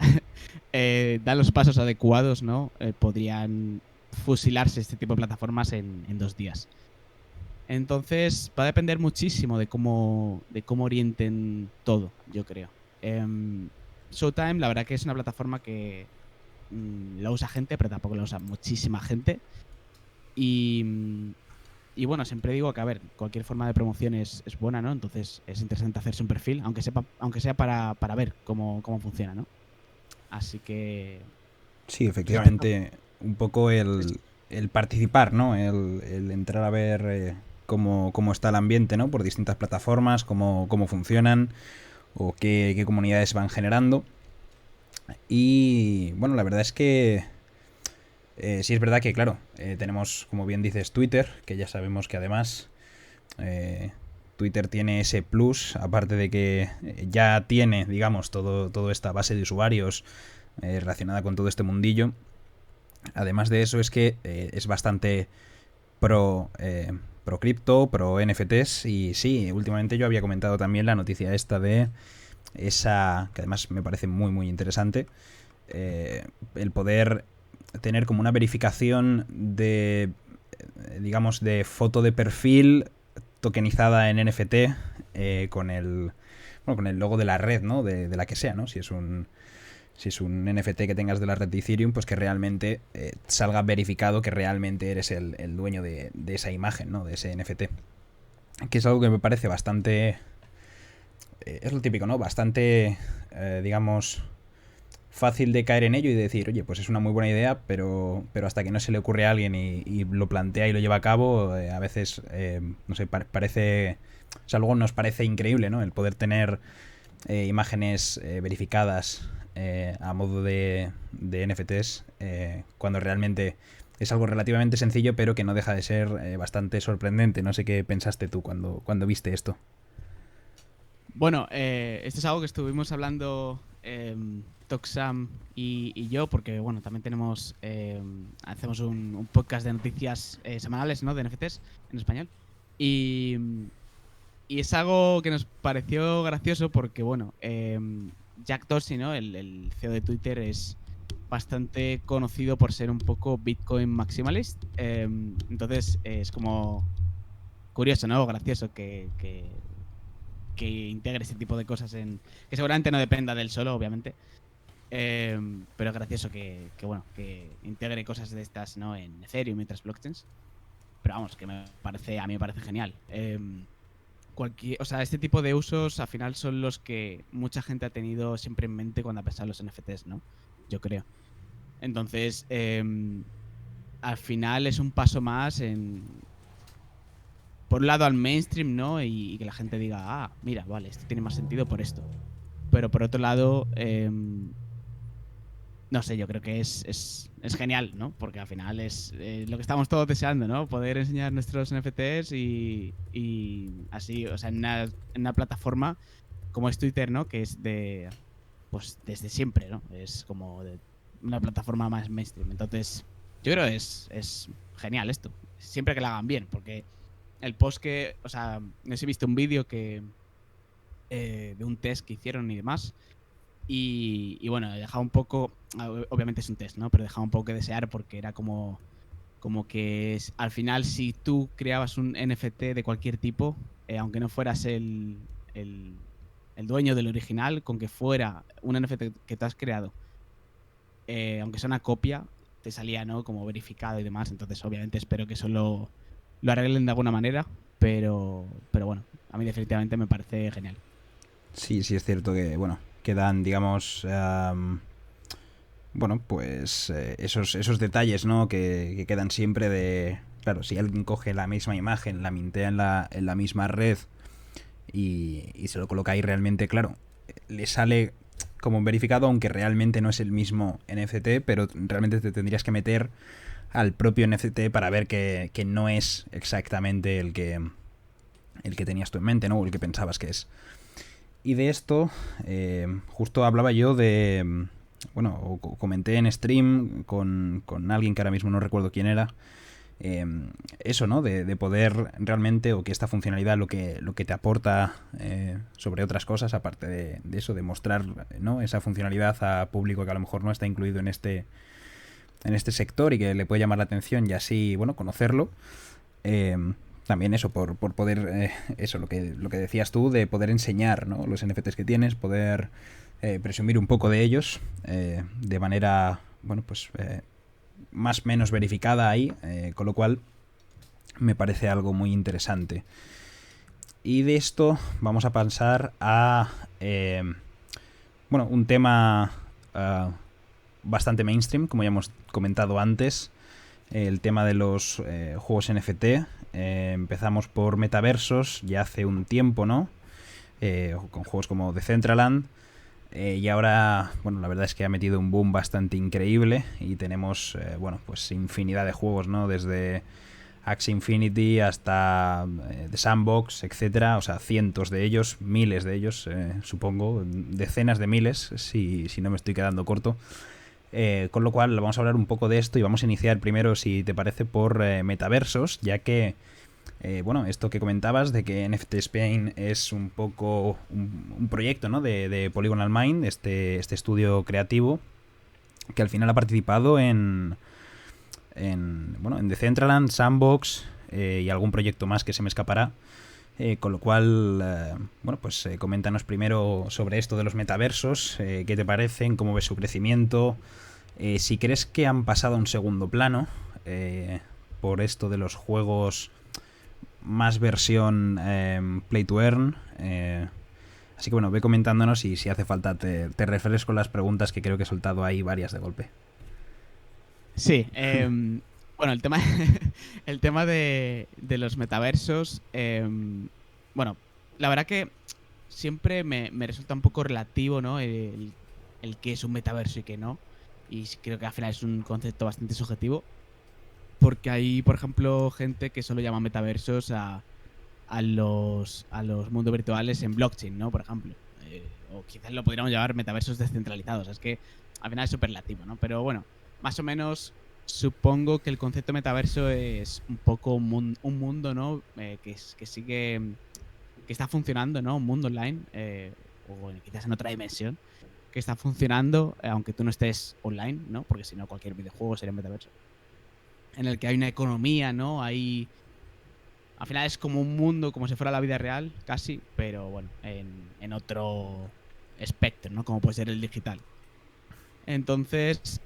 B: dan los pasos adecuados, ¿no? Podrían fusilarse este tipo de plataformas en 2 días. Entonces, va a depender muchísimo de cómo orienten todo, yo creo. Showtime, la verdad que es una plataforma que la usa gente, pero tampoco la usa muchísima gente. Y bueno, siempre digo que, a ver, cualquier forma de promoción es buena, ¿no? Entonces es interesante hacerse un perfil, aunque sea para ver cómo funciona, ¿no? Así que...
A: Sí, efectivamente, un poco el participar, ¿no? El entrar a ver cómo está el ambiente, ¿no? Por distintas plataformas, cómo funcionan o qué comunidades van generando. Y bueno, la verdad es que sí es verdad que, claro, tenemos, como bien dices, Twitter, que ya sabemos que además Twitter tiene ese plus, aparte de que ya tiene, digamos, toda esta base de usuarios relacionada con todo este mundillo. Además de eso es que es bastante pro cripto, pro NFTs, y sí, últimamente yo había comentado también la noticia esta de esa, que además me parece muy muy interesante, el poder tener como una verificación de, digamos, de foto de perfil tokenizada en NFT con el logo de la red, ¿no? De la que sea, ¿no? Si es un NFT que tengas de la red de Ethereum, pues que realmente salga verificado que realmente eres el dueño de esa imagen, ¿no? De ese NFT. Que es algo que me parece bastante... es lo típico, ¿no? Bastante, digamos, fácil de caer en ello y de decir, oye, pues es una muy buena idea, pero hasta que no se le ocurre a alguien y lo plantea y lo lleva a cabo, a veces, no sé, parece... O sea, luego nos parece increíble, ¿no? El poder tener imágenes verificadas a modo de NFTs, cuando realmente es algo relativamente sencillo, pero que no deja de ser bastante sorprendente. No sé qué pensaste tú cuando viste esto.
B: Bueno, esto es algo que estuvimos hablando Toxam y yo, porque bueno, también hacemos un podcast de noticias semanales, ¿no? De NFTs en español. Y, y es algo que nos pareció gracioso porque, bueno, Jack Dorsey, ¿no? El CEO de Twitter es bastante conocido por ser un poco Bitcoin maximalist. Entonces es como curioso, ¿no? Gracioso que integre ese tipo de cosas que seguramente no dependa del solo, obviamente. Pero es gracioso bueno, que integre cosas de estas, ¿no? En Ethereum y otras blockchains. Pero vamos, que a mí me parece genial. O sea, este tipo de usos al final son los que mucha gente ha tenido siempre en mente cuando ha pensado en los NFTs, ¿no? Yo creo. Entonces, al final es un paso más por un lado al mainstream, ¿no? Y que la gente diga, ah, mira, vale, esto tiene más sentido por esto. Pero por otro lado, no sé, yo creo que es genial, ¿no? Porque al final es lo que estamos todos deseando, ¿no? Poder enseñar nuestros NFTs y así, o sea, en una plataforma como es Twitter, ¿no? Que es pues desde siempre, ¿no? Es como una plataforma más mainstream. Entonces, yo creo que es genial esto. Siempre que lo hagan bien, porque el post o sea, no sé si he visto un vídeo de un test que hicieron y demás. Y bueno, dejaba un poco, obviamente es un test, ¿no? Pero dejaba un poco que desear porque era como que al final si tú creabas un NFT de cualquier tipo, aunque no fueras el, el dueño del original, con que fuera un NFT que tú has creado, aunque sea una copia, te salía, ¿no? Como verificado y demás. Entonces, obviamente espero que eso lo arreglen de alguna manera, pero bueno, a mí definitivamente me parece genial.
A: Sí, sí es cierto que, bueno, quedan, digamos, bueno, pues esos detalles, ¿no? Que quedan siempre de... Claro, si alguien coge la misma imagen, la mintea en la misma red y se lo coloca ahí realmente, claro, le sale como verificado, aunque realmente no es el mismo NFT, pero realmente te tendrías que meter al propio NFT para ver que no es exactamente el que tenías tú en mente, ¿no? O el que pensabas que es. Y de esto, justo hablaba yo de... Bueno, comenté en stream con alguien que ahora mismo no recuerdo quién era. Eso, ¿no? De poder realmente, o que esta funcionalidad lo que te aporta sobre otras cosas, aparte de eso, de mostrar, ¿no? Esa funcionalidad a público que a lo mejor no está incluido en este sector y que le puede llamar la atención y así, bueno, conocerlo. Eh, También eso, por poder, eso, lo que decías tú, de poder enseñar, ¿no? Los NFTs que tienes, poder presumir un poco de ellos de manera, bueno, pues más o menos verificada ahí, con lo cual me parece algo muy interesante. Y de esto vamos a pasar a, bueno, un tema bastante mainstream, como ya hemos comentado antes, el tema de los juegos NFT. Empezamos por metaversos ya hace un tiempo, ¿no? Con juegos como Decentraland. Y ahora, bueno, la verdad es que ha metido un boom bastante increíble y tenemos, bueno, pues infinidad de juegos, ¿no? Desde Axie Infinity hasta The Sandbox, etcétera. O sea, cientos de ellos, miles de ellos, supongo, decenas de miles, si no me estoy quedando corto. Con lo cual vamos a hablar un poco de esto y vamos a iniciar primero, si te parece, por metaversos, ya que, bueno, esto que comentabas de que NFT Spain es un poco un proyecto, ¿no? de Polygonal Mind, este estudio creativo que al final ha participado bueno, en Decentraland, Sandbox y algún proyecto más que se me escapará. Con lo cual, bueno, pues coméntanos primero sobre esto de los metaversos, qué te parecen, cómo ves su crecimiento, si crees que han pasado a un segundo plano por esto de los juegos más versión play to earn. Así que bueno, ve comentándonos y si hace falta te refresco las preguntas, que creo que he soltado ahí varias de golpe.
B: Sí, bueno, el tema de los metaversos, bueno, la verdad que siempre me resulta un poco relativo, ¿no? El qué es un metaverso y qué no. Y creo que al final es un concepto bastante subjetivo. Porque hay, por ejemplo, gente que solo llama metaversos a los mundos virtuales en blockchain, ¿no? Por ejemplo. o quizás lo podríamos llamar metaversos descentralizados. Es que al final es súper relativo, ¿no? Pero bueno, más o menos supongo que el concepto metaverso es un poco un mundo, ¿no? Que sigue, que está funcionando, ¿no? Un mundo online, o quizás en otra dimensión, que está funcionando, aunque tú no estés online, ¿no? Porque si no, cualquier videojuego sería un metaverso. En el que hay una economía, ¿no? Al final es como un mundo, como si fuera la vida real, casi, pero bueno, en otro espectro, ¿no? Como puede ser el digital. Entonces,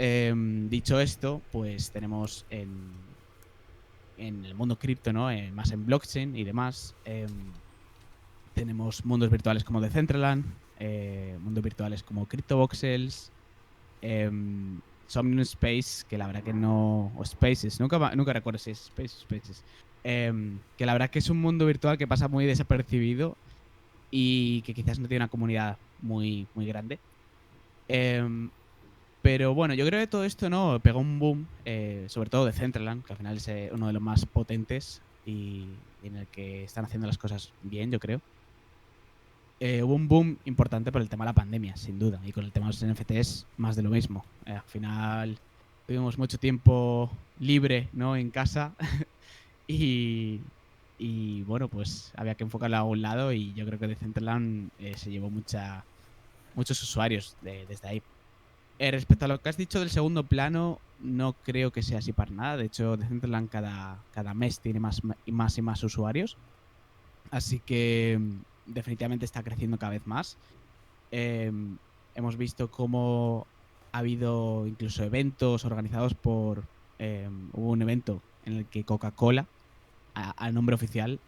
B: dicho esto, pues tenemos en el mundo cripto, ¿no? Más en blockchain y demás. Tenemos mundos virtuales como Decentraland, mundos virtuales como CryptoVoxels, Somnium Space, que la verdad que no... O Spaces, nunca recuerdo si es Space o Spaces. Que la verdad que es un mundo virtual que pasa muy desapercibido y que quizás no tiene una comunidad muy, muy grande. Pero bueno, yo creo que todo esto no pegó un boom, sobre todo de Decentraland, que al final es uno de los más potentes y en el que están haciendo las cosas bien, yo creo. Hubo un boom importante por el tema de la pandemia, sin duda, y con el tema de los NFTs más de lo mismo. Al final tuvimos mucho tiempo libre, ¿no? En casa y bueno, pues había que enfocarlo a un lado y yo creo que Decentraland se llevó muchos usuarios desde ahí. Respecto a lo que has dicho del segundo plano, no creo que sea así para nada. De hecho, Decentraland cada mes tiene más usuarios. Así que definitivamente está creciendo cada vez más. Hemos visto cómo ha habido incluso eventos organizados por... hubo un evento en el que Coca-Cola, al nombre oficial,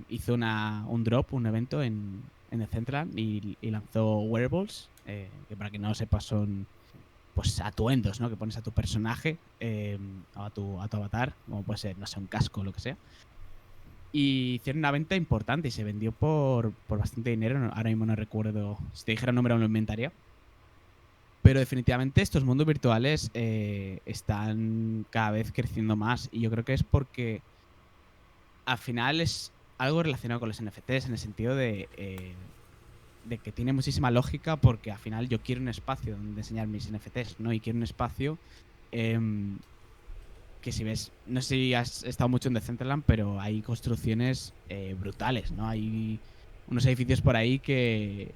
B: hizo un drop, un evento en Decentraland y lanzó wearables, que para quien no lo sepa son pues atuendos, ¿no? Que pones a tu personaje, o a tu avatar, como puede ser, no sé, un casco o lo que sea. Y hicieron una venta importante y se vendió por bastante dinero. Ahora mismo no recuerdo, si te dijera un número no lo inventaría. Pero definitivamente estos mundos virtuales están cada vez creciendo más y yo creo que es porque al final es algo relacionado con los NFTs en el sentido de que tiene muchísima lógica porque al final yo quiero un espacio donde enseñar mis NFTs, ¿no? Y quiero un espacio que si ves, no sé si has estado mucho en Decentraland, pero hay construcciones brutales, ¿no? Hay unos edificios por ahí que,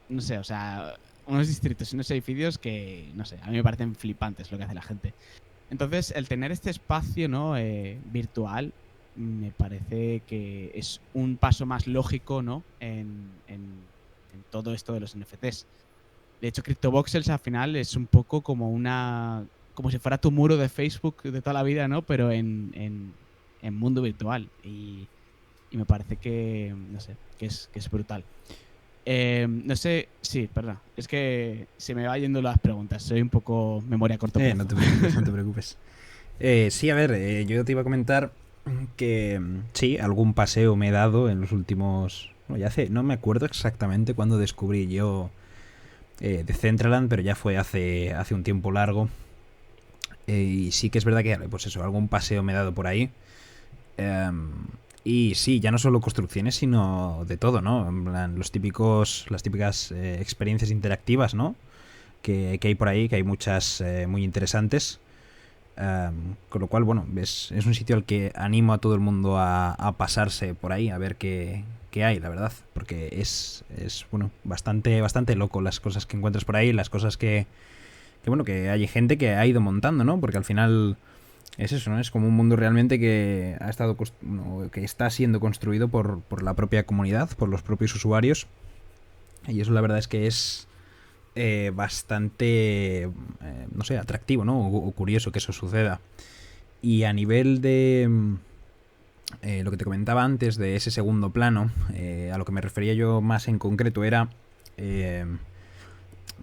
B: no sé, o sea, unos distritos y unos edificios que, no sé, a mí me parecen flipantes lo que hace la gente. Entonces, el tener este espacio, ¿no? Virtual, me parece que es un paso más lógico, ¿no? En todo esto de los NFTs. De hecho, CryptoVoxels al final es un poco como si fuera tu muro de Facebook de toda la vida, ¿no? Pero en mundo virtual. Y me parece que, no sé, que es brutal. No sé, sí, perdón. Es que se me va yendo las preguntas. Soy un poco memoria a corto plazo.
A: No te preocupes, no te preocupes. Sí, a ver, yo te iba a comentar que sí, algún paseo me he dado en los últimos... Bueno, ya no me acuerdo exactamente cuándo descubrí yo Decentraland, pero ya fue hace un tiempo largo. Y sí que es verdad que, pues eso, algún paseo me he dado por ahí. Y sí, ya no solo construcciones, sino de todo, ¿no? En plan, las típicas experiencias interactivas, ¿no? Que hay por ahí, que hay muchas muy interesantes. Con lo cual, bueno, es un sitio al que animo a todo el mundo a pasarse por ahí, a ver qué hay, la verdad. Porque es bueno, bastante loco las cosas que encuentras por ahí, las cosas que bueno, que hay gente que ha ido montando, ¿no? Porque al final es eso, ¿no? Es como un mundo realmente que que está siendo construido por la propia comunidad, por los propios usuarios. Y eso la verdad es que es bastante, no sé, atractivo, ¿no? O curioso que eso suceda. Y a nivel de lo que te comentaba antes de ese segundo plano, a lo que me refería yo más en concreto era...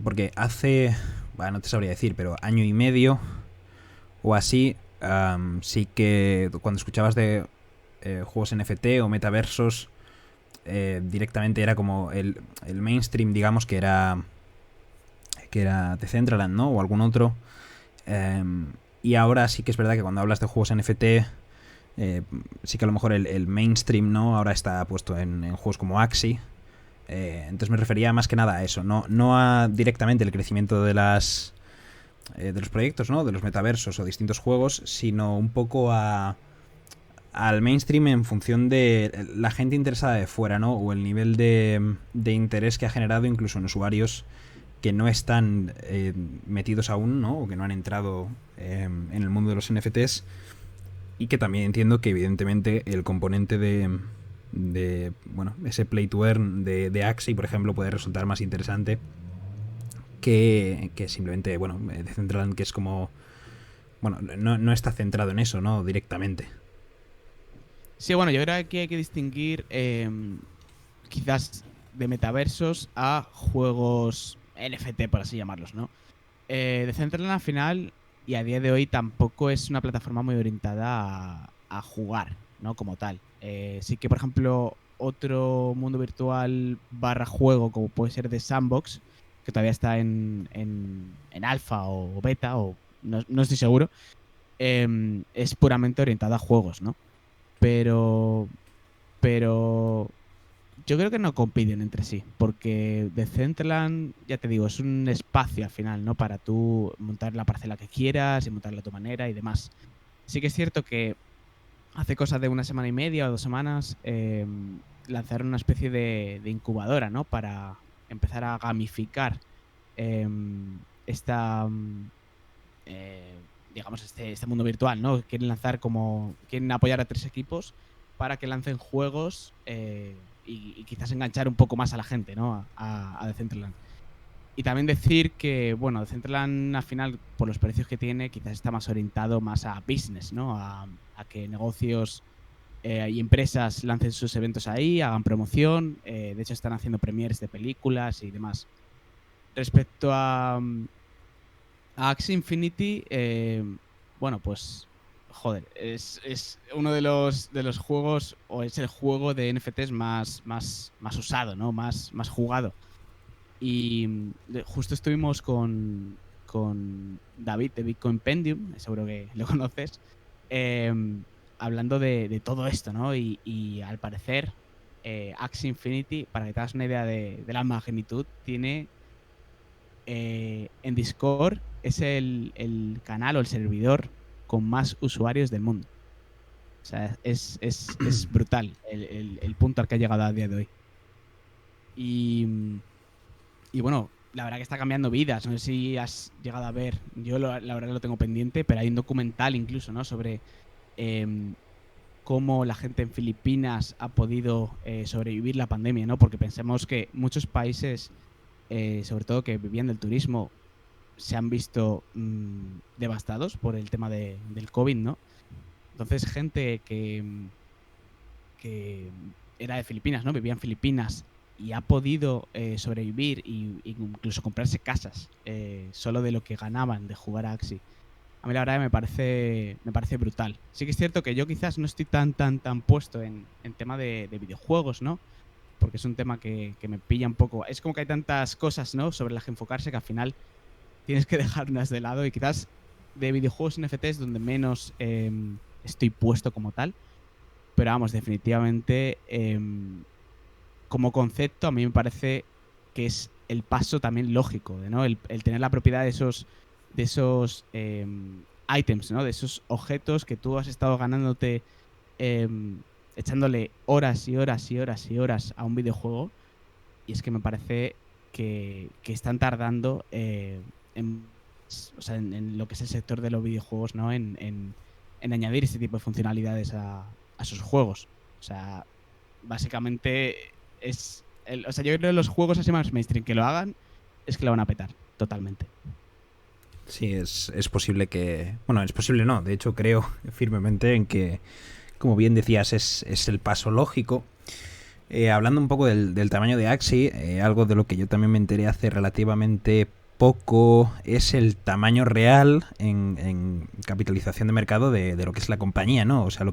A: porque hace... no te sabría decir, pero año y medio o así, sí que cuando escuchabas de juegos NFT o metaversos, directamente era como el mainstream, digamos, que era Decentraland, ¿no? O algún otro. Y ahora sí que es verdad que cuando hablas de juegos NFT, sí que a lo mejor el mainstream, ¿no? Ahora está puesto en juegos como Axie, Entonces me refería más que nada a eso, no a directamente el crecimiento de los proyectos, ¿no? De los metaversos o distintos juegos, sino un poco al mainstream en función de la gente interesada de fuera, ¿no? O el nivel de interés que ha generado incluso en usuarios que no están metidos aún, ¿no? O que no han entrado en el mundo de los NFTs, y que también entiendo que evidentemente el componente de bueno, ese play to earn de Axie, por ejemplo, puede resultar más interesante que simplemente, bueno, Decentraland, que es como, bueno, no está centrado en eso, ¿no? Directamente.
B: Sí, bueno, yo creo que aquí hay que distinguir quizás de metaversos a juegos NFT, por así llamarlos, ¿no? Decentraland al final y a día de hoy tampoco es una plataforma muy orientada a jugar, ¿no? Como tal. Sí que, por ejemplo, otro mundo virtual barra juego, como puede ser de Sandbox, que todavía está en alfa o beta, o no estoy seguro, es puramente orientada a juegos, ¿no? Pero, pero yo creo que no compiten entre sí, porque Decentraland, ya te digo, es un espacio al final, ¿no? Para tú montar la parcela que quieras y montarla a tu manera y demás. Sí que es cierto que hace cosa de una semana y media o 2 semanas lanzaron una especie de incubadora, ¿no? Para empezar a gamificar esta, digamos, este mundo virtual, ¿no? Quieren apoyar a 3 equipos para que lancen juegos y quizás enganchar un poco más a la gente, ¿no? A Decentraland. Y también decir que, bueno, Decentraland al final, por los precios que tiene, quizás está más orientado más a business, ¿no? A que negocios y empresas lancen sus eventos ahí, hagan promoción. De hecho, están haciendo premieres de películas y demás. Respecto a Axie Infinity, bueno, pues, joder, es uno de los juegos, o es el juego de NFTs más usado, ¿no? Más jugado. Y justo estuvimos con David de Bitcoin Pendium, seguro que lo conoces, hablando de todo esto, ¿no? Y al parecer, Axie Infinity, para que te hagas una idea de la magnitud, tiene en Discord es el canal o el servidor con más usuarios del mundo. O sea, es brutal el punto al que ha llegado a día de hoy. Y bueno, la verdad que está cambiando vidas. No sé si has llegado a ver, yo la verdad que lo tengo pendiente, pero hay un documental incluso, ¿no? Sobre cómo la gente en Filipinas ha podido sobrevivir la pandemia, ¿no? Porque pensemos que muchos países, sobre todo que vivían del turismo, se han visto devastados por el tema del COVID, ¿no? Entonces, gente que era de Filipinas, ¿no? Vivía en Filipinas y ha podido sobrevivir e incluso comprarse casas solo de lo que ganaban de jugar a Axie. A mí la verdad me parece brutal. Sí que es cierto que yo quizás no estoy tan puesto en tema de videojuegos, ¿no? Porque es un tema que me pilla un poco. Es como que hay tantas cosas, ¿no? Sobre las que enfocarse que al final tienes que dejarlas de lado, y quizás de videojuegos NFTs donde menos estoy puesto como tal. Pero vamos, definitivamente como concepto a mí me parece que es el paso también lógico, ¿no? El tener la propiedad de esos items, ¿no? De esos objetos que tú has estado ganándote echándole horas y horas y horas y horas a un videojuego. Y es que me parece que están tardando o sea, en lo que es el sector de los videojuegos, ¿no? En añadir este tipo de funcionalidades a sus juegos. O sea, básicamente o sea, yo creo que los juegos así más mainstream que lo hagan es que lo van a petar totalmente.
A: Sí, es posible que... Bueno, es posible no, de hecho creo firmemente en que, como bien decías, es el paso lógico. Hablando un poco del tamaño de Axie, algo de lo que yo también me enteré hace relativamente poco es el tamaño real en capitalización de mercado de lo que es la compañía, ¿no? O sea,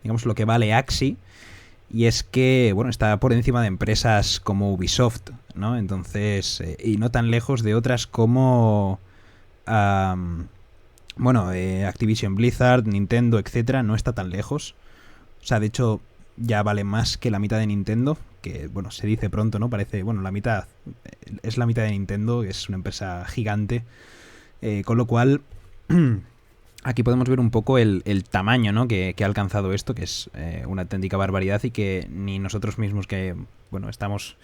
A: digamos, lo que vale Axie. Y es que, bueno, está por encima de empresas como Ubisoft, ¿no? Entonces, y no tan lejos de otras como... bueno, Activision Blizzard, Nintendo, etcétera, no está tan lejos. O sea, de hecho, ya vale más que la mitad de Nintendo, que, bueno, se dice pronto, ¿no? Parece, bueno, la mitad, es la mitad de Nintendo, es una empresa gigante, con lo cual aquí podemos ver un poco el tamaño, ¿no? que ha alcanzado esto, que es una auténtica barbaridad y que ni nosotros mismos que, bueno, estamos,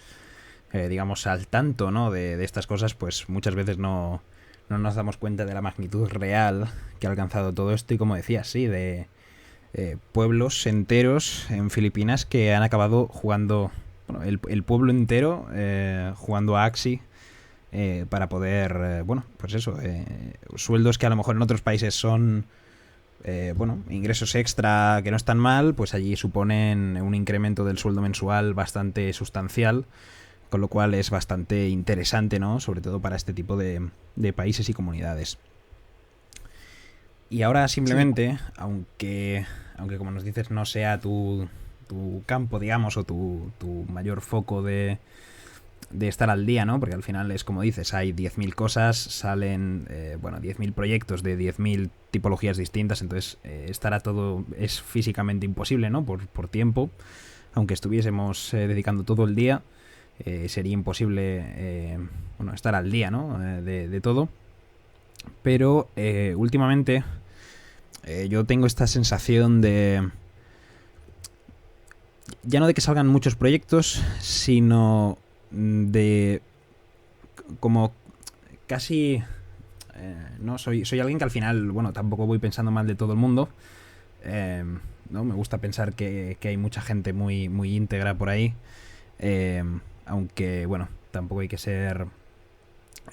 A: digamos, al tanto, ¿no? de estas cosas, pues muchas veces no nos damos cuenta de la magnitud real que ha alcanzado todo esto y, como decía, sí, de pueblos enteros en Filipinas que han acabado jugando, bueno, el pueblo entero jugando a Axie para poder, bueno, pues eso, sueldos que a lo mejor en otros países son, bueno, ingresos extra que no están mal, pues allí suponen un incremento del sueldo mensual bastante sustancial, con lo cual es bastante interesante, ¿no? Sobre todo para este tipo de países y comunidades. Y ahora simplemente, sí, aunque como nos dices no sea tu campo, digamos, o tu mayor foco de estar al día, ¿no? Porque al final es como dices, hay 10.000 cosas, salen, bueno, 10.000 proyectos de 10.000 tipologías distintas, entonces estar a todo es físicamente imposible, ¿no? Por tiempo, aunque estuviésemos dedicando todo el día, sería imposible, bueno, estar al día, ¿no? De todo. Pero últimamente yo tengo esta sensación de... Ya no de que salgan muchos proyectos, sino de... como casi... no soy alguien que al final, bueno, tampoco voy pensando mal de todo el mundo. ¿No? Me gusta pensar que hay mucha gente muy, muy íntegra por ahí. Aunque, bueno, tampoco hay que ser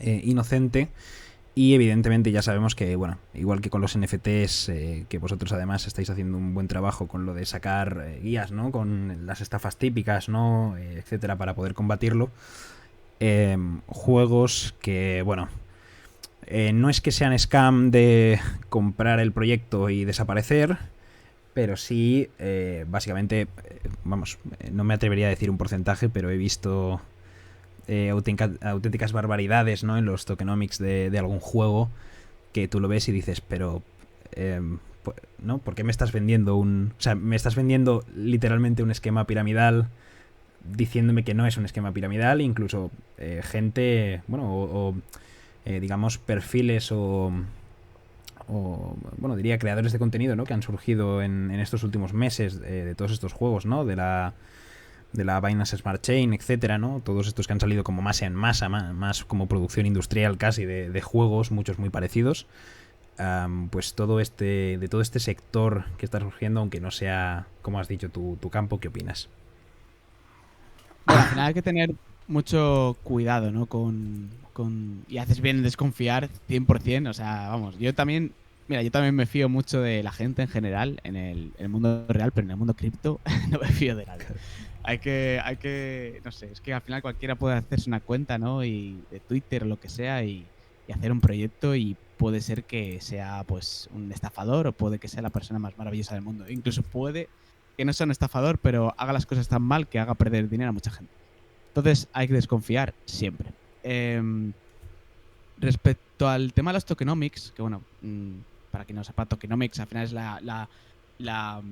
A: inocente. Y evidentemente ya sabemos que, bueno, igual que con los NFTs, que vosotros además estáis haciendo un buen trabajo con lo de sacar guías, ¿no? Con las estafas típicas, ¿no? Etcétera, para poder combatirlo. Juegos que, bueno, no es que sean scam de comprar el proyecto y desaparecer, pero sí, básicamente, vamos, no me atrevería a decir un porcentaje, pero he visto auténticas barbaridades, ¿no? En los tokenomics de algún juego que tú lo ves y dices, pero ¿no? ¿Por qué me estás vendiendo un... O sea, me estás vendiendo literalmente un esquema piramidal diciéndome que no es un esquema piramidal, incluso gente, bueno, o digamos perfiles o bueno, diría creadores de contenido, ¿no? Que han surgido en estos últimos meses de todos estos juegos, ¿no? De la Binance Smart Chain, etcétera, ¿no? Todos estos que han salido como más en masa, más como producción industrial casi de juegos, muchos muy parecidos. Pues de todo este sector que está surgiendo, aunque no sea, como has dicho, tu campo, ¿qué opinas?
B: Bueno, al final hay que tener mucho cuidado, ¿no? Y haces bien en desconfiar 100%. O sea, vamos, yo también me fío mucho de la gente en general, en el mundo real, pero en el mundo cripto no me fío de nadie. No sé, es que al final cualquiera puede hacerse una cuenta, ¿no? Y de Twitter o lo que sea y hacer un proyecto y puede ser que sea pues un estafador o puede que sea la persona más maravillosa del mundo. Incluso puede que no sea un estafador, pero haga las cosas tan mal que haga perder dinero a mucha gente. Entonces hay que desconfiar siempre. Respecto al tema de los tokenomics, que bueno, para quien no sepa, tokenomics al final es la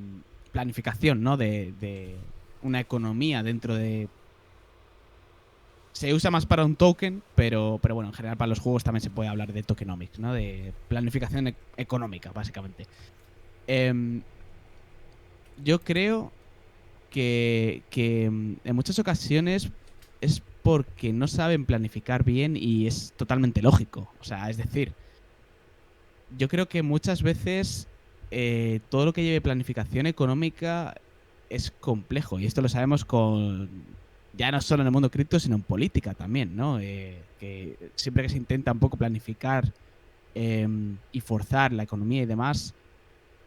B: planificación, ¿no? de una economía dentro de... Se usa más para un token, pero bueno, en general para los juegos también se puede hablar de tokenomics, ¿no? De planificación económica, básicamente. Yo creo que en muchas ocasiones es porque no saben planificar bien y es totalmente lógico. O sea, es decir, yo creo que muchas veces todo lo que lleve planificación económica es complejo. Y esto lo sabemos ya no solo en el mundo cripto, sino en política también, ¿no? Que siempre que se intenta un poco planificar y forzar la economía y demás,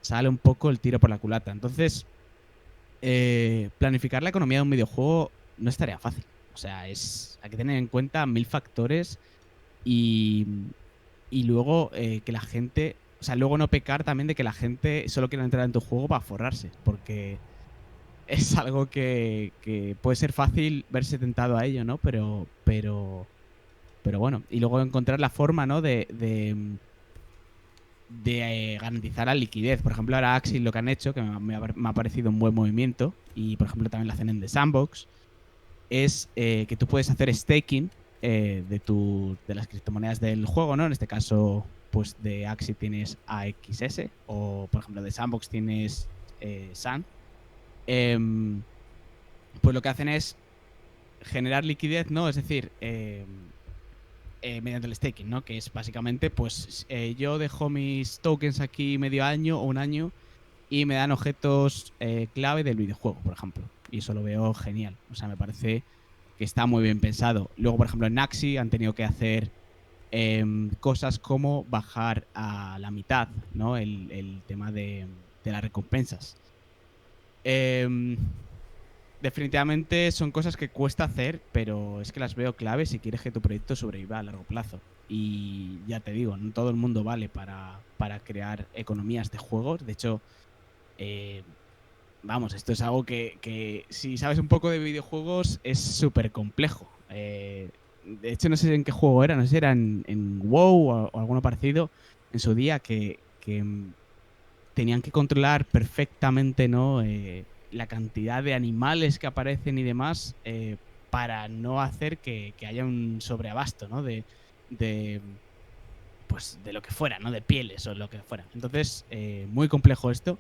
B: sale un poco el tiro por la culata. Entonces, planificar la economía de un videojuego no es tarea fácil. O sea, hay que tener en cuenta 1000 factores y luego que la gente... O sea, luego no pecar también de que la gente solo quiera entrar en tu juego para forrarse, porque es algo que puede ser fácil verse tentado a ello, ¿no? Pero bueno, y luego encontrar la forma, ¿no? de garantizar la liquidez. Por ejemplo, ahora Axie lo que han hecho, que me ha parecido un buen movimiento, y por ejemplo también lo hacen en The Sandbox, es que tú puedes hacer staking de las criptomonedas del juego, ¿no? En este caso, pues de Axie tienes AXS o, por ejemplo, de Sandbox tienes SAN. Pues lo que hacen es generar liquidez, ¿no? Es decir, mediante el staking, ¿no? Que es básicamente, pues yo dejo mis tokens aquí medio año o un año y me dan objetos clave del videojuego, por ejemplo. Y eso lo veo genial. O sea, me parece que está muy bien pensado. Luego, por ejemplo, en Axie han tenido que hacer cosas como bajar a la mitad, ¿no? El tema de las recompensas. Eh, Definitivamente son cosas que cuesta hacer, pero es que las veo clave si quieres que tu proyecto sobreviva a largo plazo. Y ya te digo, no todo el mundo vale para crear economías de juegos. De hecho, eh, vamos, esto es algo que si sabes un poco de videojuegos es súper complejo. De hecho, no sé en qué juego era, no sé si era en WoW o alguno parecido en su día que tenían que controlar perfectamente, ¿no? La cantidad de animales que aparecen y demás para no hacer que haya un sobreabasto, ¿no? De, pues, de lo que fuera, ¿no? De pieles o lo que fuera. Entonces, muy complejo esto.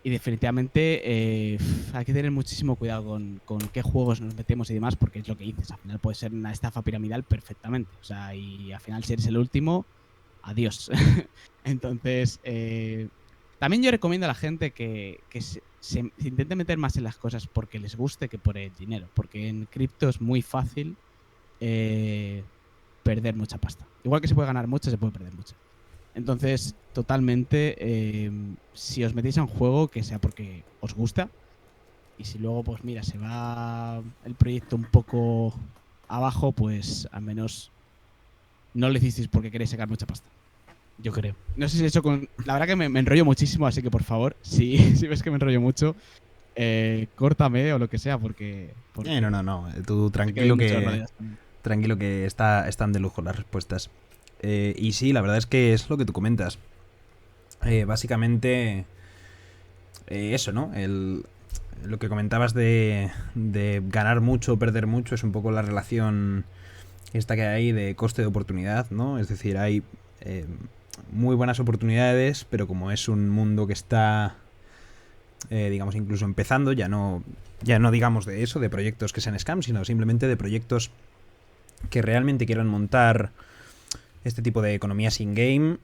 B: Y definitivamente hay que tener muchísimo cuidado con qué juegos nos metemos y demás, porque es lo que dices. Al final puede ser una estafa piramidal perfectamente. O sea, y al final si eres el último, adiós. Entonces, también yo recomiendo a la gente que se intente meter más en las cosas porque les guste que por el dinero. Porque en cripto es muy fácil eh, perder mucha pasta. Igual que se puede ganar mucho, se puede perder mucho. Entonces, totalmente, si os metéis a un juego, que sea porque os gusta. Y si luego, pues mira, se va el proyecto un poco abajo, pues al menos no lo hicisteis porque queréis sacar mucha pasta. Yo creo. No sé si eso con. La verdad que me enrollo muchísimo, así que por favor, si, si ves que me enrollo mucho, córtame o lo que sea,
A: No,
B: porque
A: no, no. Tú
B: sé que hay
A: tranquilo
B: muchas
A: que.
B: maneras también.
A: Tranquilo que están de lujo las respuestas. Y sí, la verdad es que es lo que tú comentas. Básicamente. Eso, ¿no? Lo que comentabas de ganar mucho o perder mucho es un poco la relación esta que hay de coste de oportunidad, ¿no? Es decir, hay eh, muy buenas oportunidades, pero como es un mundo que está, digamos, incluso empezando, ya no digamos de eso, de proyectos que sean scam, sino simplemente de proyectos que realmente quieran montar este tipo de economías in-game.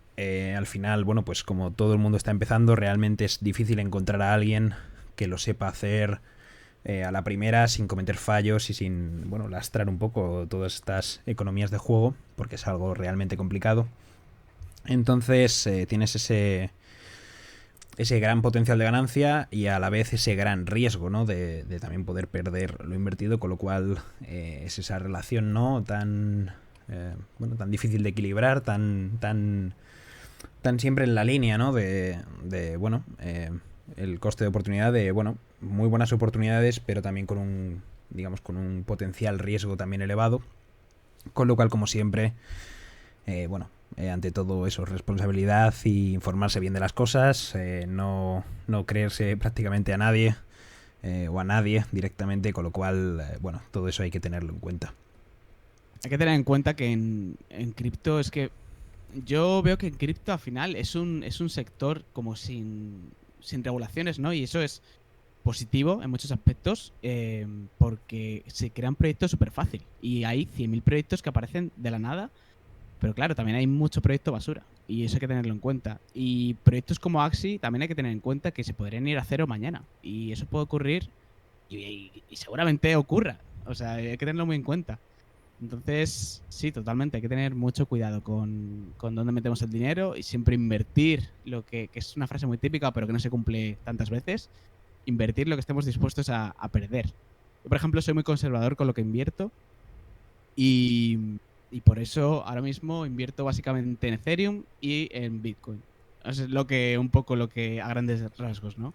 A: Al final, bueno, pues como todo el mundo está empezando, realmente es difícil encontrar a alguien que lo sepa hacer a la primera, sin cometer fallos y sin, bueno, lastrar un poco todas estas economías de juego, porque es algo realmente complicado. Entonces tienes ese gran potencial de ganancia y a la vez ese gran riesgo, ¿no? De también poder perder lo invertido, con lo cual es esa relación, ¿no? Tan, bueno, tan difícil de equilibrar, tan siempre en la línea, ¿no? Bueno, el coste de oportunidad de, bueno, muy buenas oportunidades, pero también con un, digamos, con un potencial riesgo también elevado. Con lo cual, como siempre, bueno, ante todo eso, responsabilidad y informarse bien de las cosas, no creerse prácticamente a nadie o a nadie directamente, con lo cual, bueno, todo eso hay que tenerlo en cuenta.
B: Hay que tener en cuenta que en cripto es que yo veo que en cripto al final es un sector como sin regulaciones, ¿no? Y eso es positivo en muchos aspectos porque se crean proyectos súper fácil. Y hay 100.000 proyectos que aparecen de la nada, pero claro, también hay mucho proyecto basura. Y eso hay que tenerlo en cuenta. Y proyectos como Axi también hay que tener en cuenta que se podrían ir a cero mañana. Y eso puede ocurrir y seguramente ocurra. O sea, hay que tenerlo muy en cuenta. Entonces, sí, totalmente. Hay que tener mucho cuidado con dónde metemos el dinero y siempre invertir que es una frase muy típica, pero que no se cumple tantas veces. Invertir lo que estemos dispuestos a perder. Yo, por ejemplo, soy muy conservador con lo que invierto y por eso ahora mismo invierto básicamente en Ethereum y en Bitcoin. Eso es lo que, un poco lo que a grandes rasgos, ¿no?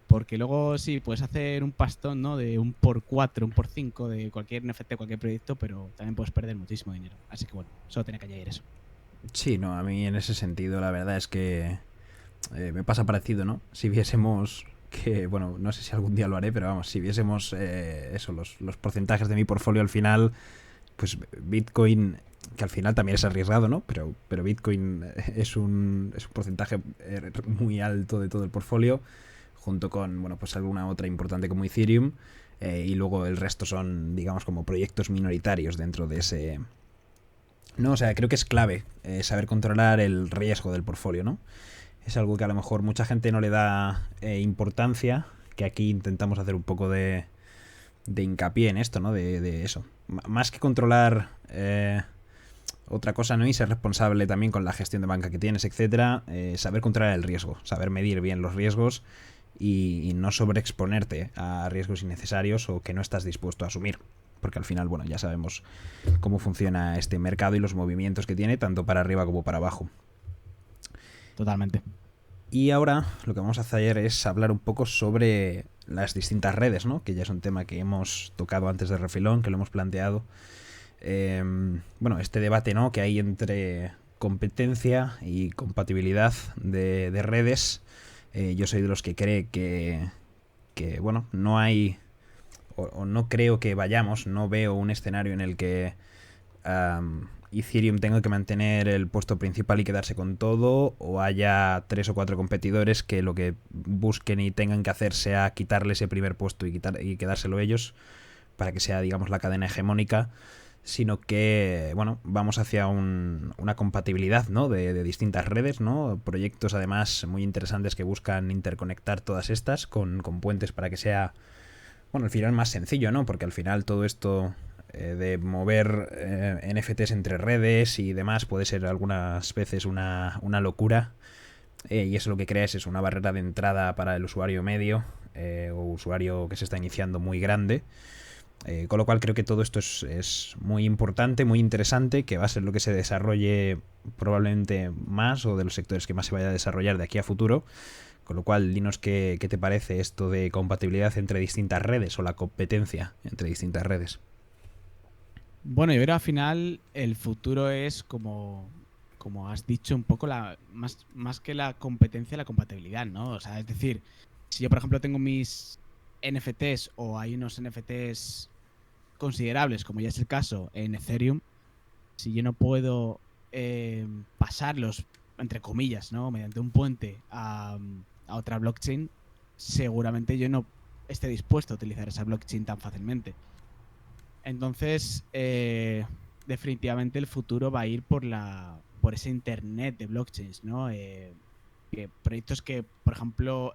B: Porque luego sí, puedes hacer un pastón, ¿no? De un por 4 un por 5 de cualquier NFT, cualquier proyecto, pero también puedes perder muchísimo dinero. Así que bueno, solo tenía que añadir eso.
A: Sí, a mí en ese sentido la verdad es que me pasa parecido, ¿no? Si viésemos que, bueno, no sé si algún día lo haré, pero vamos, si viésemos eso, los porcentajes de mi portfolio al final, pues Bitcoin, que al final también es arriesgado, ¿no? Pero Bitcoin es un porcentaje muy alto de todo el portfolio, junto con, bueno, pues alguna otra importante como Ethereum, y luego el resto son, digamos, como proyectos minoritarios dentro de ese... No, o sea, creo que es clave saber controlar el riesgo del portfolio, ¿no? Es algo que a lo mejor mucha gente no le da importancia, que aquí intentamos hacer un poco de hincapié en esto, ¿no? De eso. Más que controlar otra cosa, ¿no? Y ser responsable también con la gestión de banca que tienes, etcétera. Saber controlar el riesgo, saber medir bien los riesgos y no sobreexponerte a riesgos innecesarios o que no estás dispuesto a asumir. Porque al final, bueno, ya sabemos cómo funciona este mercado y los movimientos que tiene, tanto para arriba como para abajo.
B: Totalmente.
A: Y ahora lo que vamos a hacer es hablar un poco sobre las distintas redes, ¿no? Que ya es un tema que hemos tocado antes de refilón, que lo hemos planteado. Bueno, este debate, ¿no? Que hay entre competencia y compatibilidad de redes. Yo soy de los que cree que bueno, no hay... O no creo que vayamos, no veo un escenario en el que Ethereum tenga que mantener el puesto principal y quedarse con todo, o haya 3 o 4 competidores que lo que busquen y tengan que hacer sea quitarle ese primer puesto y quedárselo ellos para que sea, digamos, la cadena hegemónica, sino que, bueno, vamos hacia una compatibilidad, ¿no? De distintas redes, ¿no? Proyectos además muy interesantes que buscan interconectar todas estas con puentes para que sea, bueno, al final más sencillo, ¿no? Porque al final todo esto de mover NFTs entre redes y demás puede ser algunas veces una locura. Y eso lo que crea es una barrera de entrada para el usuario medio o usuario que se está iniciando muy grande. Con lo cual creo que todo esto es muy importante, muy interesante, que va a ser lo que se desarrolle probablemente más o de los sectores que más se vaya a desarrollar de aquí a futuro. Con lo cual, dinos qué te parece esto de compatibilidad entre distintas redes o la competencia entre distintas redes.
B: Bueno, yo creo que al final el futuro es como has dicho, un poco más que la competencia, la compatibilidad, ¿no? O sea, es decir, si yo, por ejemplo, tengo mis NFTs o hay unos NFTs considerables, como ya es el caso en Ethereum, si yo no puedo pasarlos, entre comillas, ¿no? Mediante un puente a otra blockchain, seguramente yo no esté dispuesto a utilizar esa blockchain tan fácilmente. Entonces, definitivamente el futuro va a ir por ese internet de blockchains, ¿no? Proyectos que, por ejemplo,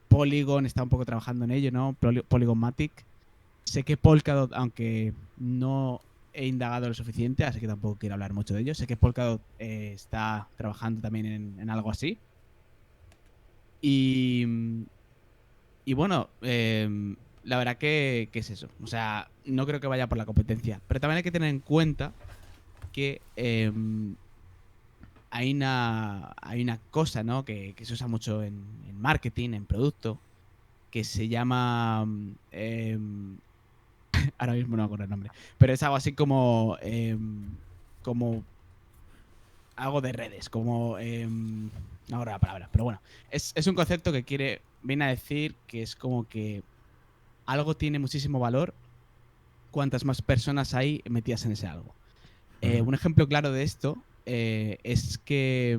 B: Polygon está un poco trabajando en ello, ¿no? Polygon Matic. Sé que Polkadot, aunque no he indagado lo suficiente, así que tampoco quiero hablar mucho de ello. Sé que Polkadot está trabajando también en algo así. Y, y bueno, la verdad que es eso. O sea, no creo que vaya por la competencia. Pero también hay que tener en cuenta que hay una cosa, ¿no? Que se usa mucho en marketing, en producto, que se llama... ahora mismo no me acuerdo el nombre. Pero es algo así como algo de redes, como... no me acuerdo la palabra. Pero bueno, es un concepto que viene a decir que es como que algo tiene muchísimo valor cuantas más personas hay metidas en ese algo. Un ejemplo claro de esto es que,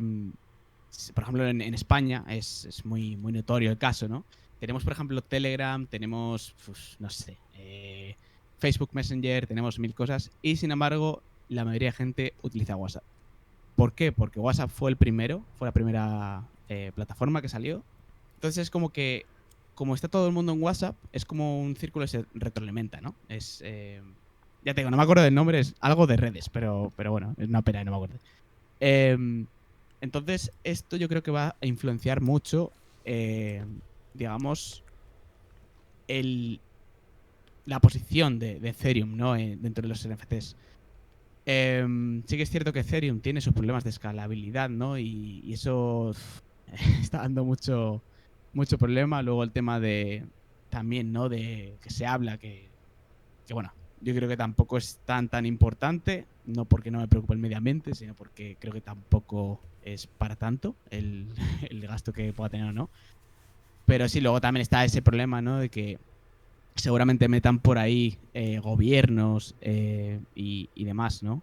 B: por ejemplo, en España es muy notorio el caso, ¿no? Tenemos, por ejemplo, Telegram, tenemos, pues, no sé, Facebook Messenger, tenemos mil cosas y, sin embargo, la mayoría de gente utiliza WhatsApp. ¿Por qué? Porque WhatsApp fue la primera plataforma que salió. Entonces es como que, como está todo el mundo en WhatsApp, es como un círculo que se retroalimenta, ¿no? Ya te digo, no me acuerdo del nombre, es algo de redes, pero bueno, es una pena y no me acuerdo. Entonces, esto yo creo que va a influenciar mucho, digamos, la posición de Ethereum, ¿no? Dentro de los NFTs. Sí que es cierto que Ethereum tiene sus problemas de escalabilidad, ¿no? Y eso está dando mucho problema. Luego el tema de también, ¿no? De que se habla que bueno, yo creo que tampoco es tan importante, no porque no me preocupe el medio ambiente, sino porque creo que tampoco es para tanto el gasto que pueda tener o no. Pero sí, luego también está ese problema, ¿no? De que seguramente metan por ahí gobiernos y demás, ¿no?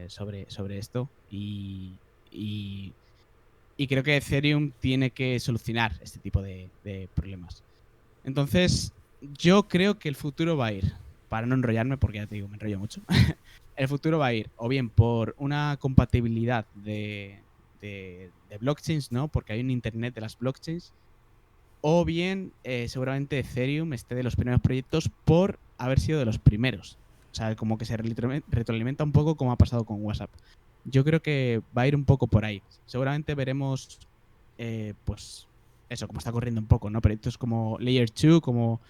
B: Sobre esto. Y, y creo que Ethereum tiene que solucionar este tipo de problemas. Entonces, yo creo que el futuro va a ir, para no enrollarme, porque ya te digo, me enrollo mucho. El futuro va a ir o bien por una compatibilidad de blockchains, ¿no? Porque hay un internet de las blockchains. O bien, seguramente Ethereum esté de los primeros proyectos por haber sido de los primeros. O sea, como que se retroalimenta un poco como ha pasado con WhatsApp. Yo creo que va a ir un poco por ahí. Seguramente veremos, pues, eso, como está corriendo un poco, ¿no? Proyectos como Layer 2, como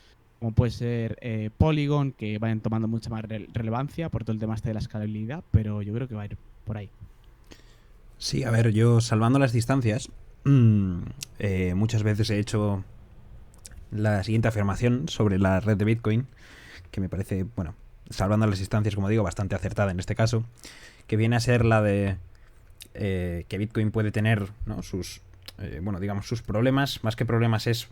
B: puede ser Polygon, que vayan tomando mucha más relevancia por todo el tema este de la escalabilidad, pero yo creo que va a ir por ahí.
A: Sí, a ver, yo salvando las distancias, muchas veces he hecho la siguiente afirmación sobre la red de Bitcoin, que me parece, bueno, salvando las distancias, como digo, bastante acertada en este caso, que viene a ser la de que Bitcoin puede tener, ¿no?, sus, bueno, digamos, sus problemas. Más que problemas es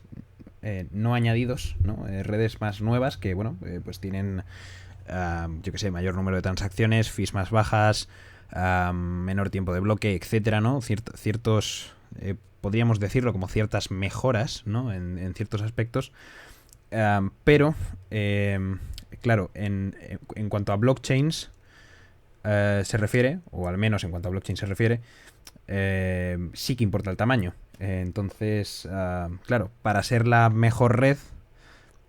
A: no añadidos, ¿no? Redes más nuevas que, bueno, pues tienen, yo que sé, mayor número de transacciones, fees más bajas, menor tiempo de bloque, etcétera, ¿no? Ciertos, podríamos decirlo como ciertas mejoras, ¿no? En ciertos aspectos. Pero, claro, en cuanto a blockchains se refiere, o al menos en cuanto a blockchain se refiere, sí que importa el tamaño. Entonces, claro, para ser la mejor red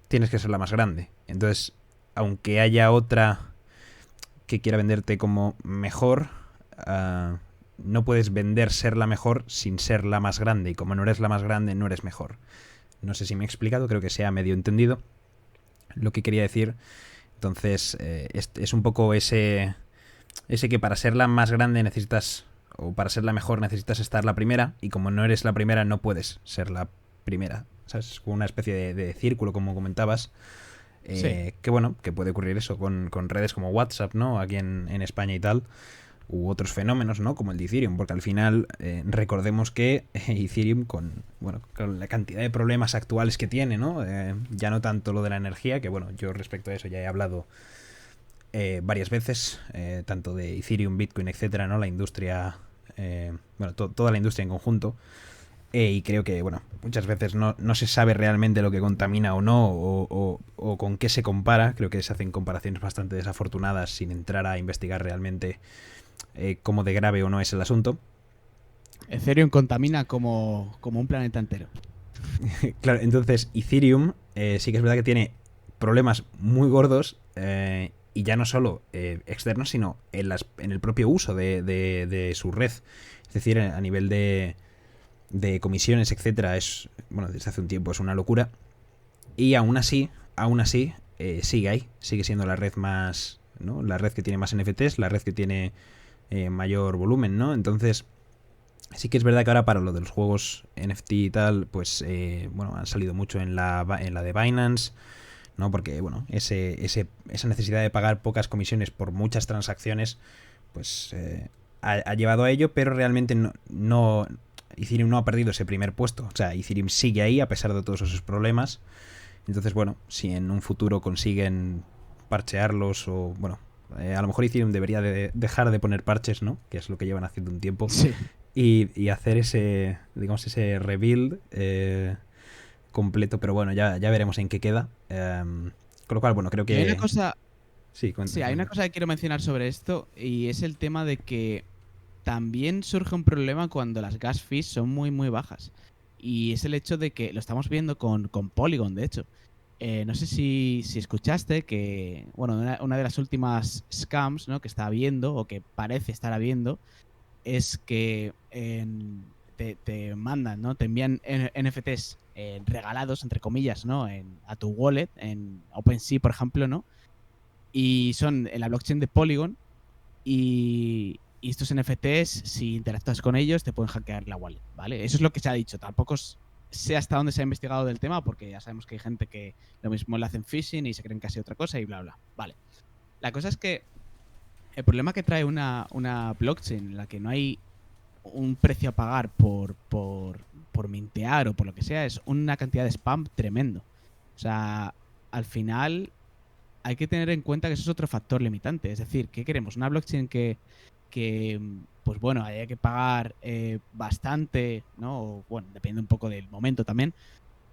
A: tienes que ser la más grande. Entonces, aunque haya otra que quiera venderte como mejor, no puedes vender ser la mejor sin ser la más grande. Y como no eres la más grande, no eres mejor. No sé si me he explicado, creo que sea medio entendido lo que quería decir. Entonces, es un poco ese que para ser la más grande necesitas, o para ser la mejor necesitas estar la primera, y como no eres la primera no puedes ser la primera. ¿Sabes? Es como una especie de círculo, como comentabas.
B: Sí.
A: Que bueno, que puede ocurrir eso con redes como WhatsApp, ¿no? Aquí en España y tal. U otros fenómenos, ¿no? Como el de Ethereum, porque al final recordemos que Ethereum bueno, con la cantidad de problemas actuales que tiene, ¿no? Ya no tanto lo de la energía, que bueno, yo respecto a eso ya he hablado varias veces, tanto de Ethereum, Bitcoin, etcétera, ¿no? La industria, bueno, toda la industria en conjunto. Y creo que, bueno, muchas veces no se sabe realmente lo que contamina o no, o con qué se compara. Creo que se hacen comparaciones bastante desafortunadas sin entrar a investigar realmente cómo de grave o no es el asunto.
B: Ethereum contamina como un planeta entero.
A: Claro, entonces Ethereum sí que es verdad que tiene problemas muy gordos, y ya no solo externos, sino en el propio uso de su red. Es decir, a nivel de comisiones, etcétera, es, bueno, desde hace un tiempo es una locura. Y aún así, sigue ahí, sigue siendo la red más, ¿no? La red que tiene más NFTs, la red que tiene mayor volumen, ¿no? Entonces, sí que es verdad que ahora para lo de los juegos NFT y tal, pues bueno, han salido mucho en la de Binance, ¿no? Porque, bueno, esa necesidad de pagar pocas comisiones por muchas transacciones, pues ha llevado a ello, pero realmente Ethereum no ha perdido ese primer puesto. O sea, Ethereum sigue ahí a pesar de todos esos problemas. Entonces, bueno, si en un futuro consiguen parchearlos o, bueno, a lo mejor Ethereum debería dejar de poner parches, ¿no? Que es lo que llevan haciendo un tiempo.
B: Sí.
A: Y hacer ese, digamos, ese rebuild completo, pero bueno, ya veremos en qué queda. Con lo cual, bueno, creo
B: Y hay una
A: que...
B: cosa,
A: Sí,
B: sí, hay una
A: comenta.
B: cosa que quiero mencionar sobre esto y es el tema de que también surge un problema cuando las gas fees son muy, muy bajas. Y es el hecho de que lo estamos viendo con Polygon, de hecho. No sé si escuchaste que, bueno, una de las últimas scams, ¿no?, que está habiendo o que parece estar habiendo es que te mandan, ¿no? Te envían NFTs regalados, entre comillas, ¿no? A tu wallet, en OpenSea, por ejemplo, ¿no? Y son en la blockchain de Polygon y estos NFTs, si interactúas con ellos, te pueden hackear la wallet, ¿vale? Eso es lo que se ha dicho. Tampoco sé hasta dónde se ha investigado del tema, porque ya sabemos que hay gente que lo mismo le hacen phishing y se creen que ha sido otra cosa y bla, bla. Vale. La cosa es que el problema que trae una blockchain en la que no hay un precio a pagar por mintear o por lo que sea, es una cantidad de spam tremendo. O sea, al final hay que tener en cuenta que eso es otro factor limitante. Es decir, ¿qué queremos? Una blockchain que pues bueno, haya que pagar bastante, ¿no? O, bueno, depende un poco del momento también,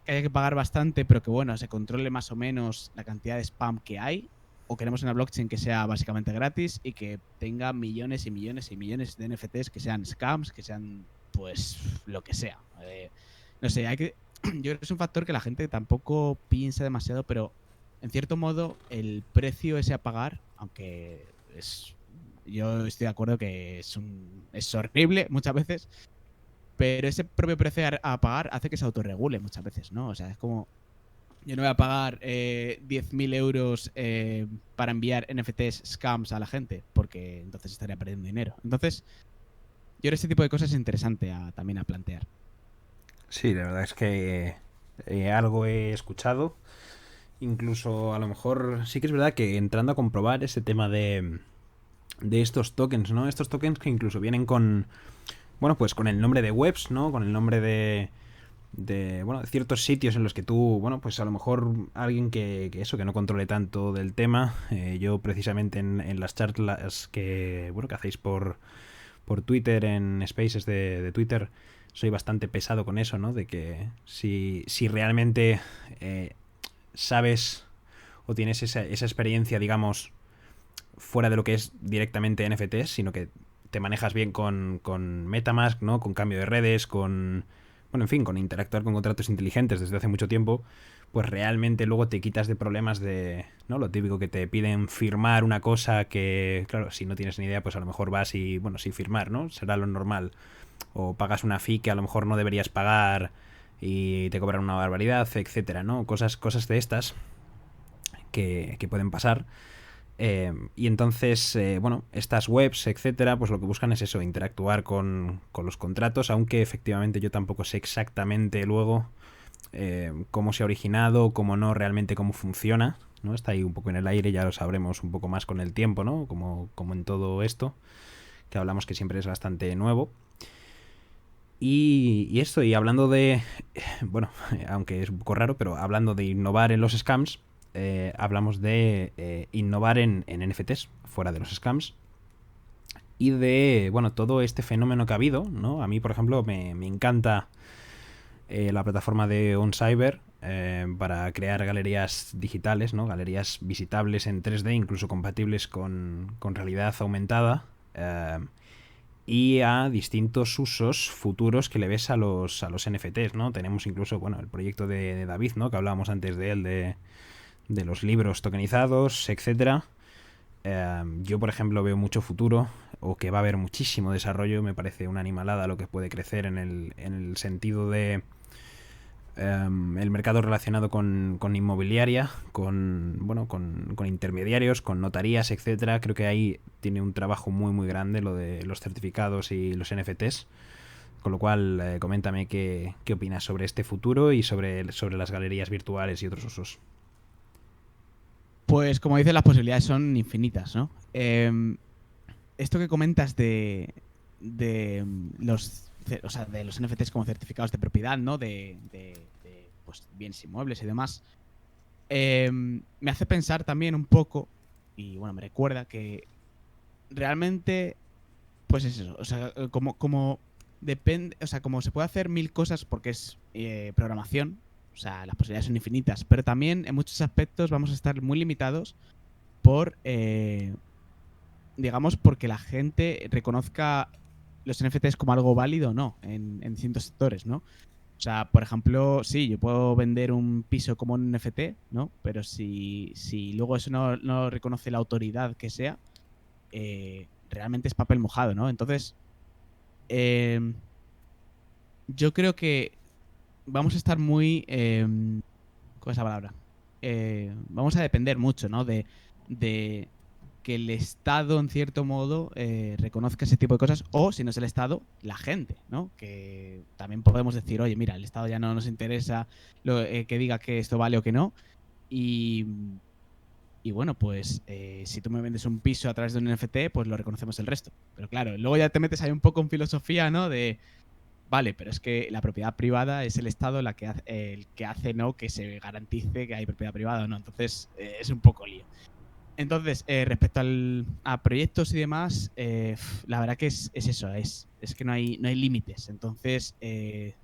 B: que haya que pagar bastante, pero que bueno, se controle más o menos la cantidad de spam que hay. O queremos una blockchain que sea básicamente gratis y que tenga millones y millones y millones de NFTs que sean scams, que sean pues lo que sea. No sé, yo creo que es un factor que la gente tampoco piensa demasiado, pero en cierto modo el precio ese a pagar, aunque yo estoy de acuerdo que es horrible muchas veces, pero ese propio precio a pagar hace que se autorregule muchas veces, ¿no? O sea, es como, yo no voy a pagar 10.000 euros para enviar NFTs scams a la gente, porque entonces estaría perdiendo dinero. Entonces, yo creo que este tipo de cosas es interesante también a plantear.
A: Sí, la verdad es que algo he escuchado. Incluso a lo mejor sí que es verdad que entrando a comprobar ese tema de estos tokens, ¿no? Estos tokens que incluso vienen con, bueno, pues con el nombre de webs, ¿no? Con el nombre bueno, de ciertos sitios en los que tú, bueno, pues a lo mejor alguien que no controle tanto del tema, yo precisamente en las charlas bueno, que hacéis por Twitter, en Spaces de Twitter, soy bastante pesado con eso, ¿no? De que si realmente sabes o tienes esa experiencia, digamos, fuera de lo que es directamente NFTs, sino que te manejas bien con MetaMask, ¿no? Con cambio de redes, bueno, en fin, con interactuar con contratos inteligentes desde hace mucho tiempo, pues realmente luego te quitas de problemas de, ¿no? Lo típico que te piden firmar una cosa que, claro, si no tienes ni idea, pues a lo mejor vas y, bueno, sin firmar, ¿no? Será lo normal. O pagas una fee que a lo mejor no deberías pagar y te cobran una barbaridad, etcétera, ¿no? Cosas de estas que pueden pasar. Y entonces, bueno, estas webs, etcétera, pues lo que buscan es eso, interactuar con los contratos, aunque efectivamente yo tampoco sé exactamente luego cómo se ha originado, cómo no, realmente cómo funciona, ¿no? Está ahí un poco en el aire, ya lo sabremos un poco más con el tiempo, ¿no? Como en todo esto, que hablamos que siempre es bastante nuevo. Y esto, y hablando de, bueno, aunque es un poco raro, pero hablando de innovar en los scams, hablamos de innovar en NFTs, fuera de los scams, y de, bueno, todo este fenómeno que ha habido, ¿no? A mí, por ejemplo, me encanta la plataforma de OnCyber para crear galerías digitales, ¿no? Galerías visitables en 3D, incluso compatibles con realidad aumentada. Y a distintos usos futuros que le ves a los NFTs, ¿no? Tenemos incluso, bueno, el proyecto de David, ¿no? Que hablábamos antes de él, de los libros tokenizados, etcétera. Yo, por ejemplo, veo mucho futuro, o que va a haber muchísimo desarrollo. Me parece una animalada lo que puede crecer en el sentido de el mercado relacionado con inmobiliaria, bueno, con intermediarios, con notarías, etcétera. Creo que ahí tiene un trabajo muy muy grande lo de los certificados y los NFTs. Con lo cual, coméntame qué opinas sobre este futuro y sobre las galerías virtuales y otros usos.
B: Pues como dices, las posibilidades son infinitas, ¿no? Esto que comentas de o sea, de los NFTs como certificados de propiedad, ¿no? De, pues, bienes inmuebles y demás, me hace pensar también un poco, y bueno, me recuerda que realmente, pues es eso, o sea, como depende, o sea, como se puede hacer mil cosas porque es programación, o sea, las posibilidades son infinitas, pero también en muchos aspectos vamos a estar muy limitados por, digamos, porque la gente reconozca los NFTs como algo válido o no en distintos sectores, ¿no? O sea, por ejemplo, sí, yo puedo vender un piso como un NFT, ¿no? Pero si luego eso no reconoce la autoridad que sea, realmente es papel mojado, ¿no? Entonces, eh, yo creo que vamos a estar muy... ¿cuál es la palabra? Vamos a depender mucho, ¿no? De que el Estado, en cierto modo, reconozca ese tipo de cosas, o si no es el Estado, la gente, ¿no? Que también podemos decir, oye, mira, el Estado ya no nos interesa que diga que esto vale o que no, y, y bueno, pues si tú me vendes un piso a través de un NFT, pues lo reconocemos el resto. Pero claro, luego ya te metes ahí un poco en filosofía, ¿no? vale, pero es que la propiedad privada es el Estado el que hace, ¿no?, que se garantice que hay propiedad privada o no. Entonces, es un poco lío. Entonces, respecto a proyectos y demás, la verdad que es eso, es que no hay límites. Entonces,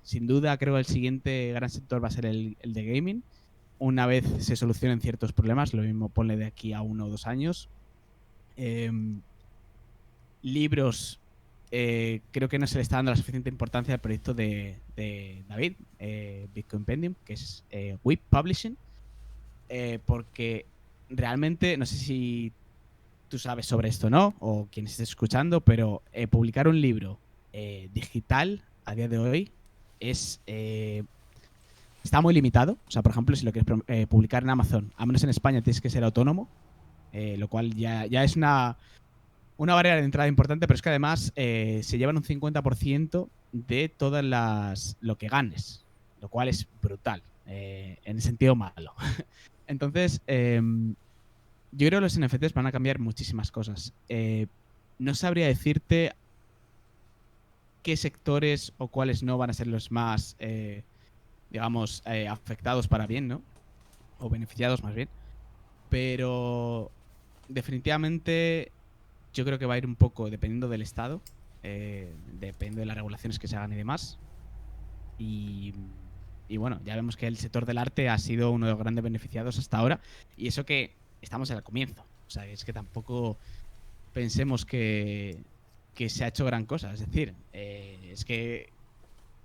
B: sin duda, creo que el siguiente gran sector va a ser el de gaming. Una vez se solucionen ciertos problemas, lo mismo ponle de aquí a 1 o 2 años. Libros, creo que no se le está dando la suficiente importancia al proyecto de David, Bitcoin Pendium, que es Whip Publishing, porque realmente, no sé si tú sabes sobre esto o no, o quien esté escuchando, pero publicar un libro digital a día de hoy está muy limitado. O sea, por ejemplo, si lo quieres publicar en Amazon, a menos en España tienes que ser autónomo, lo cual ya es una barrera de entrada importante, pero es que además se llevan un 50% de lo que ganes, lo cual es brutal, en el sentido malo. Entonces, yo creo que los NFTs van a cambiar muchísimas cosas. No sabría decirte qué sectores o cuáles no van a ser los más, digamos, afectados para bien, ¿no? O beneficiados más bien. Pero definitivamente yo creo que va a ir un poco dependiendo del estado, dependiendo de las regulaciones que se hagan y demás. Y bueno, ya vemos que el sector del arte ha sido uno de los grandes beneficiados hasta ahora. Y eso que estamos en el comienzo. O sea, es que tampoco pensemos que se ha hecho gran cosa. Es decir, es que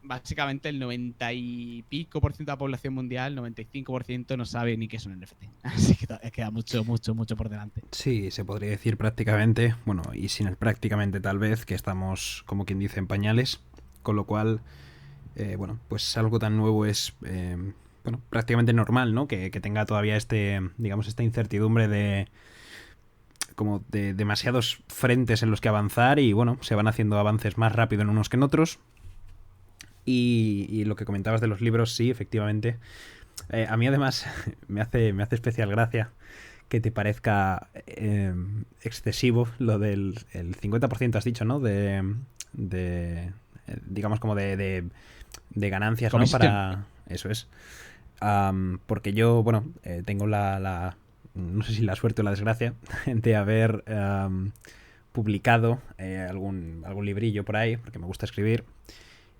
B: básicamente el 90 y pico por ciento de la población mundial, 95%, no sabe ni qué es un NFT. Así que todavía queda mucho, mucho, mucho por delante.
A: Sí, se podría decir prácticamente, bueno, y sin el prácticamente tal vez, que estamos, como quien dice, en pañales, con lo cual, bueno, pues algo tan nuevo es, bueno, prácticamente normal, ¿no? Que tenga todavía digamos, esta incertidumbre de como de demasiados frentes en los que avanzar y, bueno, se van haciendo avances más rápido en unos que en otros. Y lo que comentabas de los libros, sí, efectivamente. A mí además me hace especial gracia que te parezca excesivo lo del el 50% has dicho, ¿no? Digamos como de ganancias, ¿no?
B: Comisión.
A: Para... Eso es. Porque yo, bueno, tengo no sé si la suerte o la desgracia de haber publicado algún librillo por ahí, porque me gusta escribir.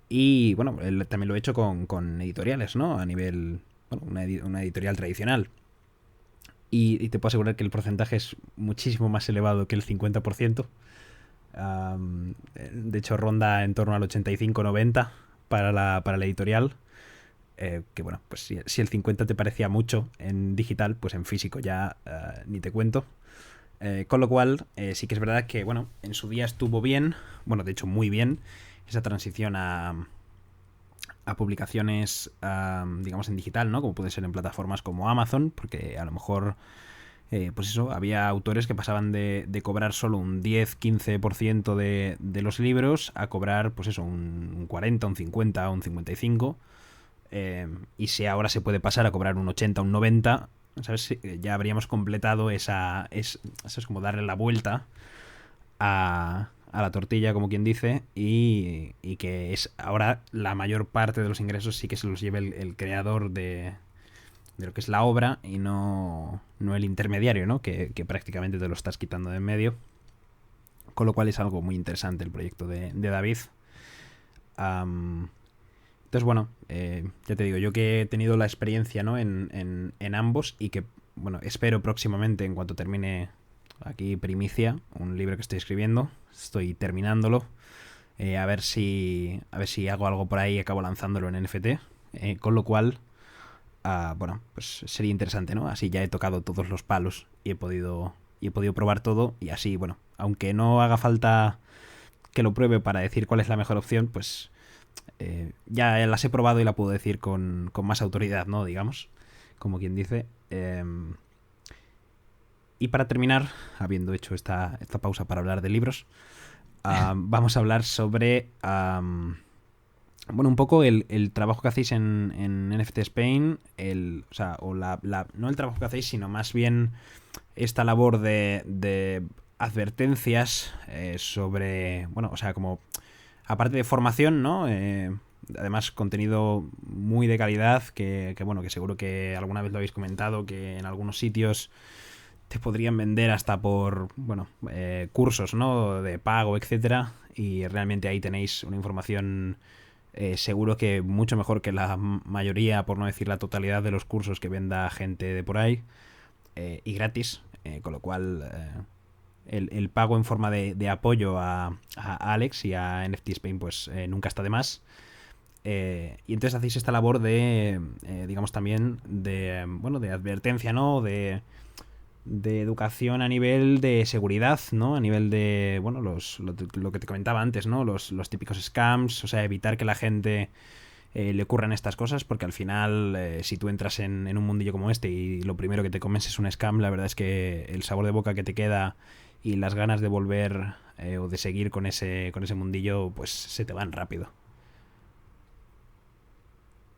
A: Y bueno, también lo he hecho con editoriales, ¿no? A nivel, bueno, una editorial tradicional. Y te puedo asegurar que el porcentaje es muchísimo más elevado que el 50%. De hecho, ronda en torno al 85-90 para la editorial. Que bueno, pues si el 50 te parecía mucho en digital, pues en físico ya ni te cuento. Con lo cual, sí que es verdad que, bueno, en su día estuvo bien, bueno, de hecho muy bien, esa transición a publicaciones, digamos, en digital, ¿no? Como puede ser en plataformas como Amazon, porque a lo mejor, pues eso, había autores que pasaban de cobrar solo un 10-15% de los libros a cobrar, pues eso, un 40, un 50, un 55%. Y si ahora se puede pasar a cobrar un 80, un 90, ¿sabes? Ya habríamos completado eso es como darle la vuelta a la tortilla, como quien dice, y que es ahora la mayor parte de los ingresos sí que se los lleve el creador de lo que es la obra y no el intermediario, ¿no? Que prácticamente te lo estás quitando de en medio. Con lo cual es algo muy interesante el proyecto de David. Entonces, bueno, ya te digo, yo que he tenido la experiencia, ¿no? en ambos y que, bueno, espero próximamente, en cuanto termine aquí primicia, un libro que estoy escribiendo, estoy terminándolo, a ver si hago algo por ahí y acabo lanzándolo en NFT, con lo cual, bueno, pues sería interesante, ¿no? Así ya he tocado todos los palos y he podido probar todo y así, bueno, aunque no haga falta que lo pruebe para decir cuál es la mejor opción, pues ya las he probado y la puedo decir con más autoridad, ¿no? Digamos, como quien dice. Y para terminar, habiendo hecho esta pausa para hablar de libros, vamos a hablar sobre, bueno, un poco el trabajo que hacéis en NFT Spain, no el trabajo que hacéis, sino más bien esta labor de advertencias sobre, bueno, o sea, como aparte de formación, ¿no? Además, contenido muy de calidad, bueno, que seguro que alguna vez lo habéis comentado, que en algunos sitios te podrían vender hasta por, bueno, cursos, ¿no? De pago, etcétera. Y realmente ahí tenéis una información seguro que mucho mejor que la mayoría, por no decir la totalidad de los cursos que venda gente de por ahí. Y gratis, con lo cual el pago en forma de apoyo a Alex y a NFT Spain pues nunca está de más. Y entonces hacéis esta labor de, digamos también, de, bueno, de advertencia, ¿no? De educación a nivel de seguridad, ¿no? A nivel de, bueno, lo que te comentaba antes, ¿no? Los típicos scams, o sea, evitar que la gente le ocurran estas cosas, porque al final, si tú entras en un mundillo como este y lo primero que te comes es un scam, la verdad es que el sabor de boca que te queda y las ganas de volver o de seguir con ese mundillo, pues se te van rápido.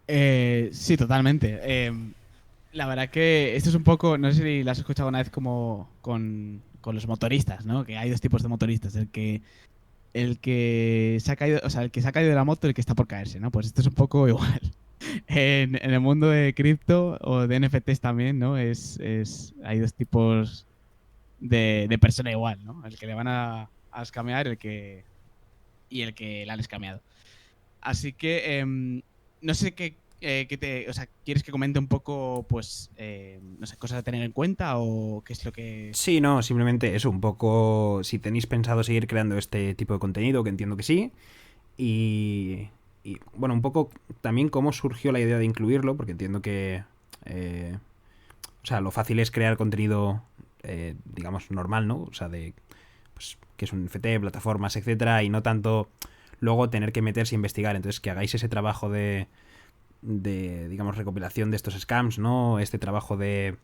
B: Sí, totalmente. La verdad que esto es un poco, no sé si lo has escuchado una vez como con los motoristas, ¿no? Que hay dos tipos de motoristas, el que se ha caído, o sea, el que se ha caído de la moto y el que está por caerse, ¿no? Pues esto es un poco igual. En el mundo de cripto o de NFTs también, ¿no? Hay dos tipos de persona igual, ¿no? El que le van a escamear y el que le han escameado. Así que no sé o sea, ¿quieres que comente un poco, pues, no sé, cosas a tener en cuenta o qué es lo que...
A: Sí, no, simplemente eso, un poco, si tenéis pensado seguir creando este tipo de contenido, que entiendo que sí, y, bueno, un poco también cómo surgió la idea de incluirlo, porque entiendo que, eh, o sea, lo fácil es crear contenido, digamos, normal, ¿no? O sea, de, pues, que es un NFT, plataformas, etcétera, y no tanto luego tener que meterse a investigar. Entonces, que hagáis ese trabajo de digamos, recopilación de estos scams, ¿no? Este trabajo de,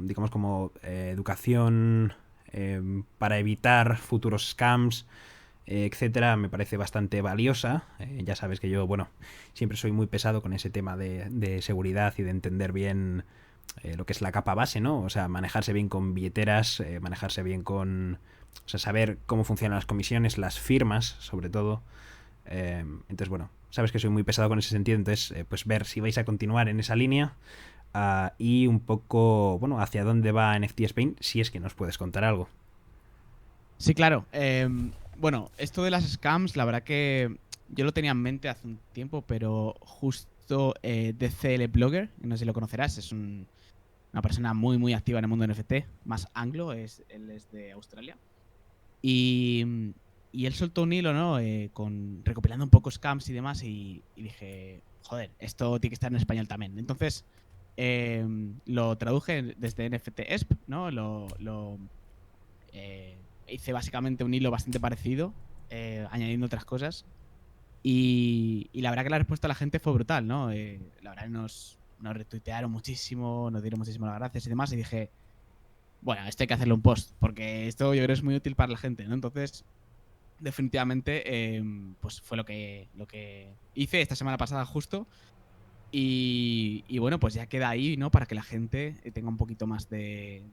A: digamos, como educación para evitar futuros scams, etcétera, me parece bastante valiosa. Ya sabes que yo, bueno, siempre soy muy pesado con ese tema de seguridad y de entender bien lo que es la capa base, ¿no? O sea, manejarse bien con billeteras, manejarse bien con... O sea, saber cómo funcionan las comisiones, las firmas, sobre todo. Entonces, bueno, sabes que soy muy pesado con ese sentido, entonces, pues ver si vais a continuar en esa línea y un poco, bueno, hacia dónde va NFT Spain, si es que nos puedes contar algo.
B: Sí, claro. Bueno, esto de las scams, la verdad que yo lo tenía en mente hace un tiempo, pero justo DCL Blogger, no sé si lo conocerás, es una persona muy, muy activa en el mundo de NFT, más anglo, él es de Australia. Y, y él soltó un hilo, ¿no? Recopilando un poco scams y demás, y dije, joder, esto tiene que estar en español también. Entonces, lo traduje desde NFT ESP, ¿no? Hice básicamente un hilo bastante parecido, añadiendo otras cosas. Y la verdad que la respuesta de la gente fue brutal, ¿no? La verdad que nos retuitearon muchísimo, nos dieron muchísimas gracias y demás. Y dije, bueno, esto hay que hacerle un post, porque esto yo creo que es muy útil para la gente, ¿no? Entonces, definitivamente, pues fue lo que hice esta semana pasada justo. Y bueno, pues ya queda ahí, ¿no? Para que la gente tenga un poquito más de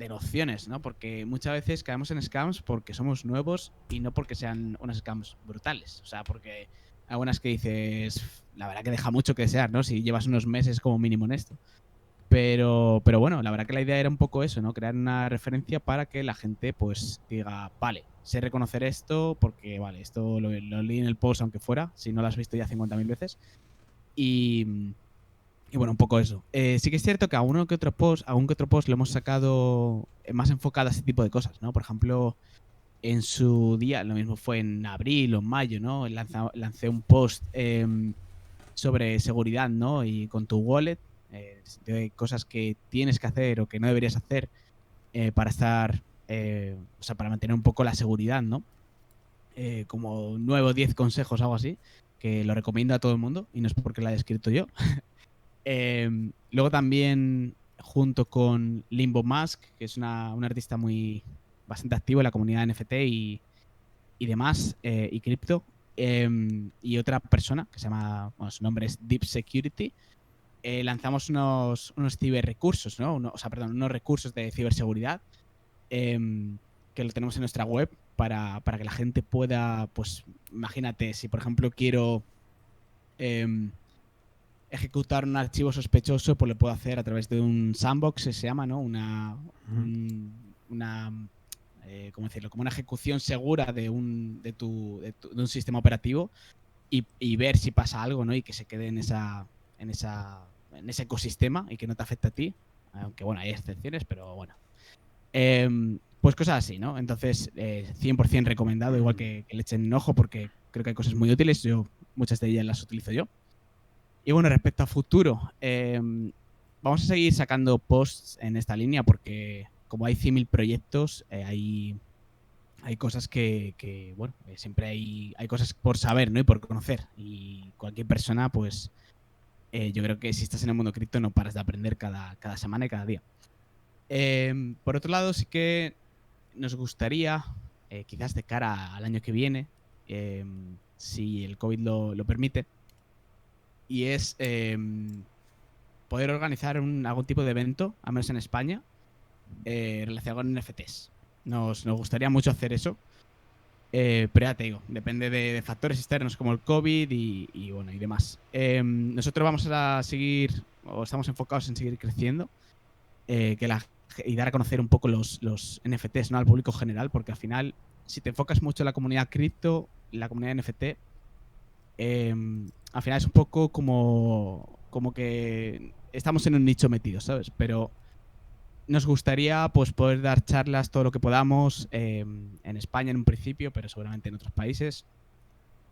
B: nociones, ¿no? Porque muchas veces caemos en scams porque somos nuevos y no porque sean unas scams brutales. O sea, porque algunas que dices, la verdad que deja mucho que desear, ¿no? Si llevas unos meses como mínimo en esto. Pero bueno, la verdad que la idea era un poco eso, ¿no? Crear una referencia para que la gente pues diga, vale, sé reconocer esto porque, vale, esto lo leí en el post aunque fuera, si no lo has visto ya 50.000 veces. Y, y bueno, un poco eso. Sí que es cierto que algún que otro post lo hemos sacado más enfocado a ese tipo de cosas, ¿no? Por ejemplo, en su día, lo mismo fue en abril o en mayo, ¿no? Lancé un post sobre seguridad, ¿no? Y con tu wallet, de cosas que tienes que hacer o que no deberías hacer para estar, o sea, para mantener un poco la seguridad, ¿no? Como nuevo 10 consejos, algo así, que lo recomiendo a todo el mundo y no es porque lo haya escrito yo. Luego también, junto con Limbo Mask, que es un artista bastante activo en la comunidad NFT y demás, y cripto, y otra persona que se llama, bueno, su nombre es Deep Security, lanzamos unos ciberrecursos, ¿no? O sea, perdón, unos recursos de ciberseguridad que lo tenemos en nuestra web para que la gente pueda, pues imagínate, si por ejemplo quiero ejecutar un archivo sospechoso, pues lo puedo hacer a través de un sandbox, se llama, ¿no? Una ¿cómo decirlo? Como una ejecución segura de un sistema operativo y ver si pasa algo, ¿no? Y que se quede en ese ecosistema y que no te afecte a ti. Aunque bueno, hay excepciones, pero bueno. Pues cosas así, ¿no? Entonces, 100% recomendado, igual que le echen un ojo, porque creo que hay cosas muy útiles. Muchas de ellas las utilizo yo. Y bueno, respecto a futuro, vamos a seguir sacando posts en esta línea porque como hay 100.000 proyectos, hay cosas que bueno, siempre hay cosas por saber, ¿no? Y por conocer. Y cualquier persona, pues, yo creo que si estás en el mundo cripto no paras de aprender cada semana y cada día. Por otro lado, sí que nos gustaría, quizás de cara al año que viene, si el COVID lo permite, y es poder organizar algún tipo de evento, al menos en España, relacionado con NFTs. Nos gustaría mucho hacer eso, pero ya te digo, depende de factores externos como el COVID y bueno, y demás. Nosotros vamos a seguir, o estamos enfocados en seguir creciendo, y dar a conocer un poco los NFTs, ¿no? Al público general, porque al final, si te enfocas mucho en la comunidad cripto, la comunidad NFT, al final es un poco como que estamos en un nicho metido, ¿sabes? Pero nos gustaría pues poder dar charlas todo lo que podamos en España en un principio, pero seguramente en otros países.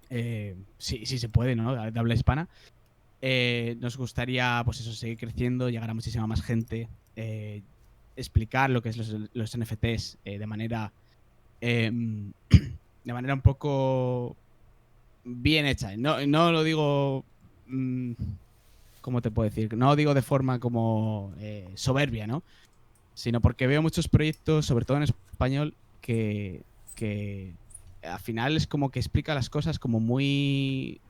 B: Sí se puede, ¿no? De habla hispana. Nos gustaría pues eso, seguir creciendo, llegar a muchísima más gente, explicar lo que es los NFTs de manera un poco bien hecha. No lo digo, ¿cómo te puedo decir? No lo digo de forma como soberbia, ¿no? Sino porque veo muchos proyectos, sobre todo en español, que al final es como que explica las cosas como muy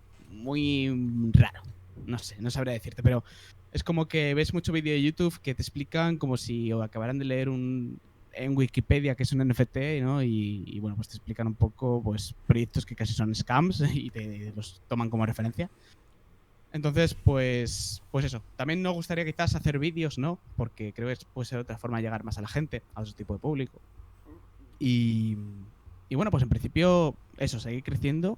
B: raro. No sé, no sabría decirte, pero es como que ves mucho vídeo de YouTube que te explican como si acabaran de leer en Wikipedia que es un NFT, ¿no? Y bueno, pues te explican un poco pues proyectos que casi son scams y te los toman como referencia. Entonces, pues eso. También nos gustaría quizás hacer vídeos, ¿no? Porque creo que puede ser otra forma de llegar más a la gente, a otro tipo de público. Y bueno, pues en principio eso, seguir creciendo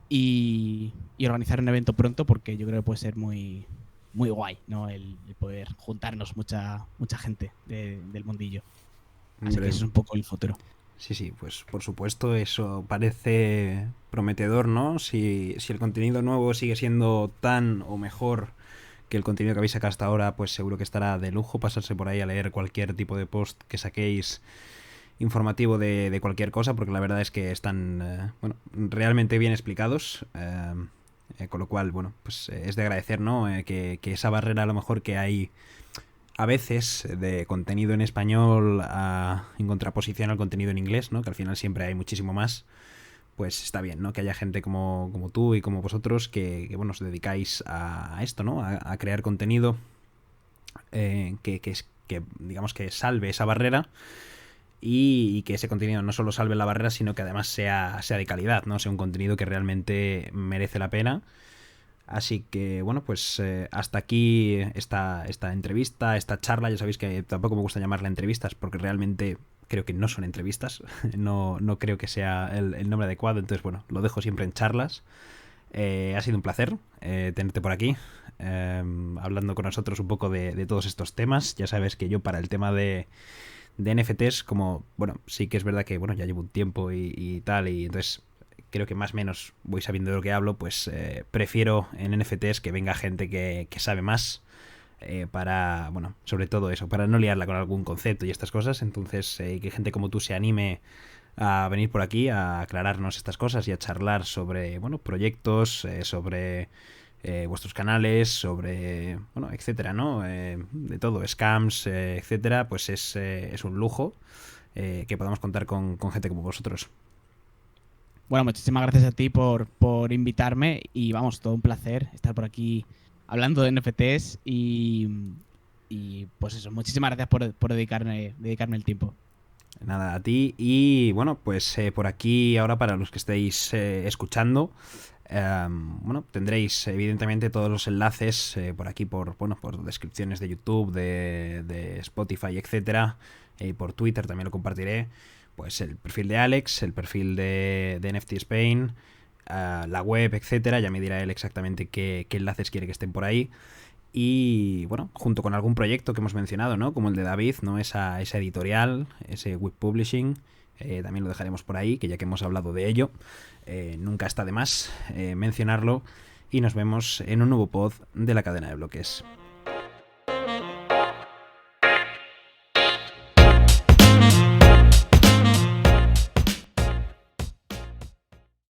B: y organizar un evento pronto porque yo creo que puede ser muy guay, ¿no? El poder juntarnos mucha gente del mundillo. Así que eso es un poco el futuro.
A: Sí, pues por supuesto, eso parece prometedor, ¿no? Si el contenido nuevo sigue siendo tan o mejor que el contenido que habéis sacado hasta ahora, pues seguro que estará de lujo pasarse por ahí a leer cualquier tipo de post que saquéis informativo de cualquier cosa, porque la verdad es que están realmente bien explicados. Con lo cual, bueno, pues es de agradecer, ¿no? Que esa barrera a lo mejor que hay a veces de contenido en español en contraposición al contenido en inglés, ¿no? Que al final siempre hay muchísimo más. Pues está bien, ¿no? Que haya gente como tú y como vosotros que bueno, os dedicáis a esto, ¿no? A crear contenido que digamos que salve esa barrera y que ese contenido no solo salve la barrera, sino que además sea de calidad, ¿no? Sea un contenido que realmente merece la pena. Así que, bueno, pues hasta aquí esta entrevista, esta charla. Ya sabéis que tampoco me gusta llamarla entrevistas porque realmente creo que no son entrevistas. No creo que sea el nombre adecuado. Entonces, bueno, lo dejo siempre en charlas. Ha sido un placer tenerte por aquí, hablando con nosotros un poco de todos estos temas. Ya sabes que yo para el tema de NFTs, como, bueno, sí que es verdad que, bueno, ya llevo un tiempo y tal, y entonces creo que más o menos voy sabiendo de lo que hablo, pues prefiero en NFTs que venga gente que sabe más para, bueno, sobre todo eso, para no liarla con algún concepto y estas cosas. Entonces, que gente como tú se anime a venir por aquí a aclararnos estas cosas y a charlar sobre, bueno, proyectos, sobre vuestros canales, sobre, bueno, etcétera, ¿no? De todo, scams, etcétera, pues es un lujo que podamos contar con gente como vosotros.
B: Bueno, muchísimas gracias a ti por invitarme y vamos, todo un placer estar por aquí hablando de NFTs y pues eso, muchísimas gracias por dedicarme el tiempo.
A: Nada, a ti. Y bueno, pues por aquí ahora para los que estéis escuchando, bueno, tendréis evidentemente todos los enlaces por aquí, por descripciones de YouTube, de Spotify, etcétera. Por Twitter también lo compartiré. Pues el perfil de Alex, el perfil de NFT Spain, la web, etcétera. Ya me dirá él exactamente qué enlaces quiere que estén por ahí. Y bueno, junto con algún proyecto que hemos mencionado, ¿no? Como el de David, ¿no? Esa editorial, ese web publishing, también lo dejaremos por ahí, que ya que hemos hablado de ello, nunca está de más mencionarlo. Y nos vemos en un nuevo pod de la cadena de bloques.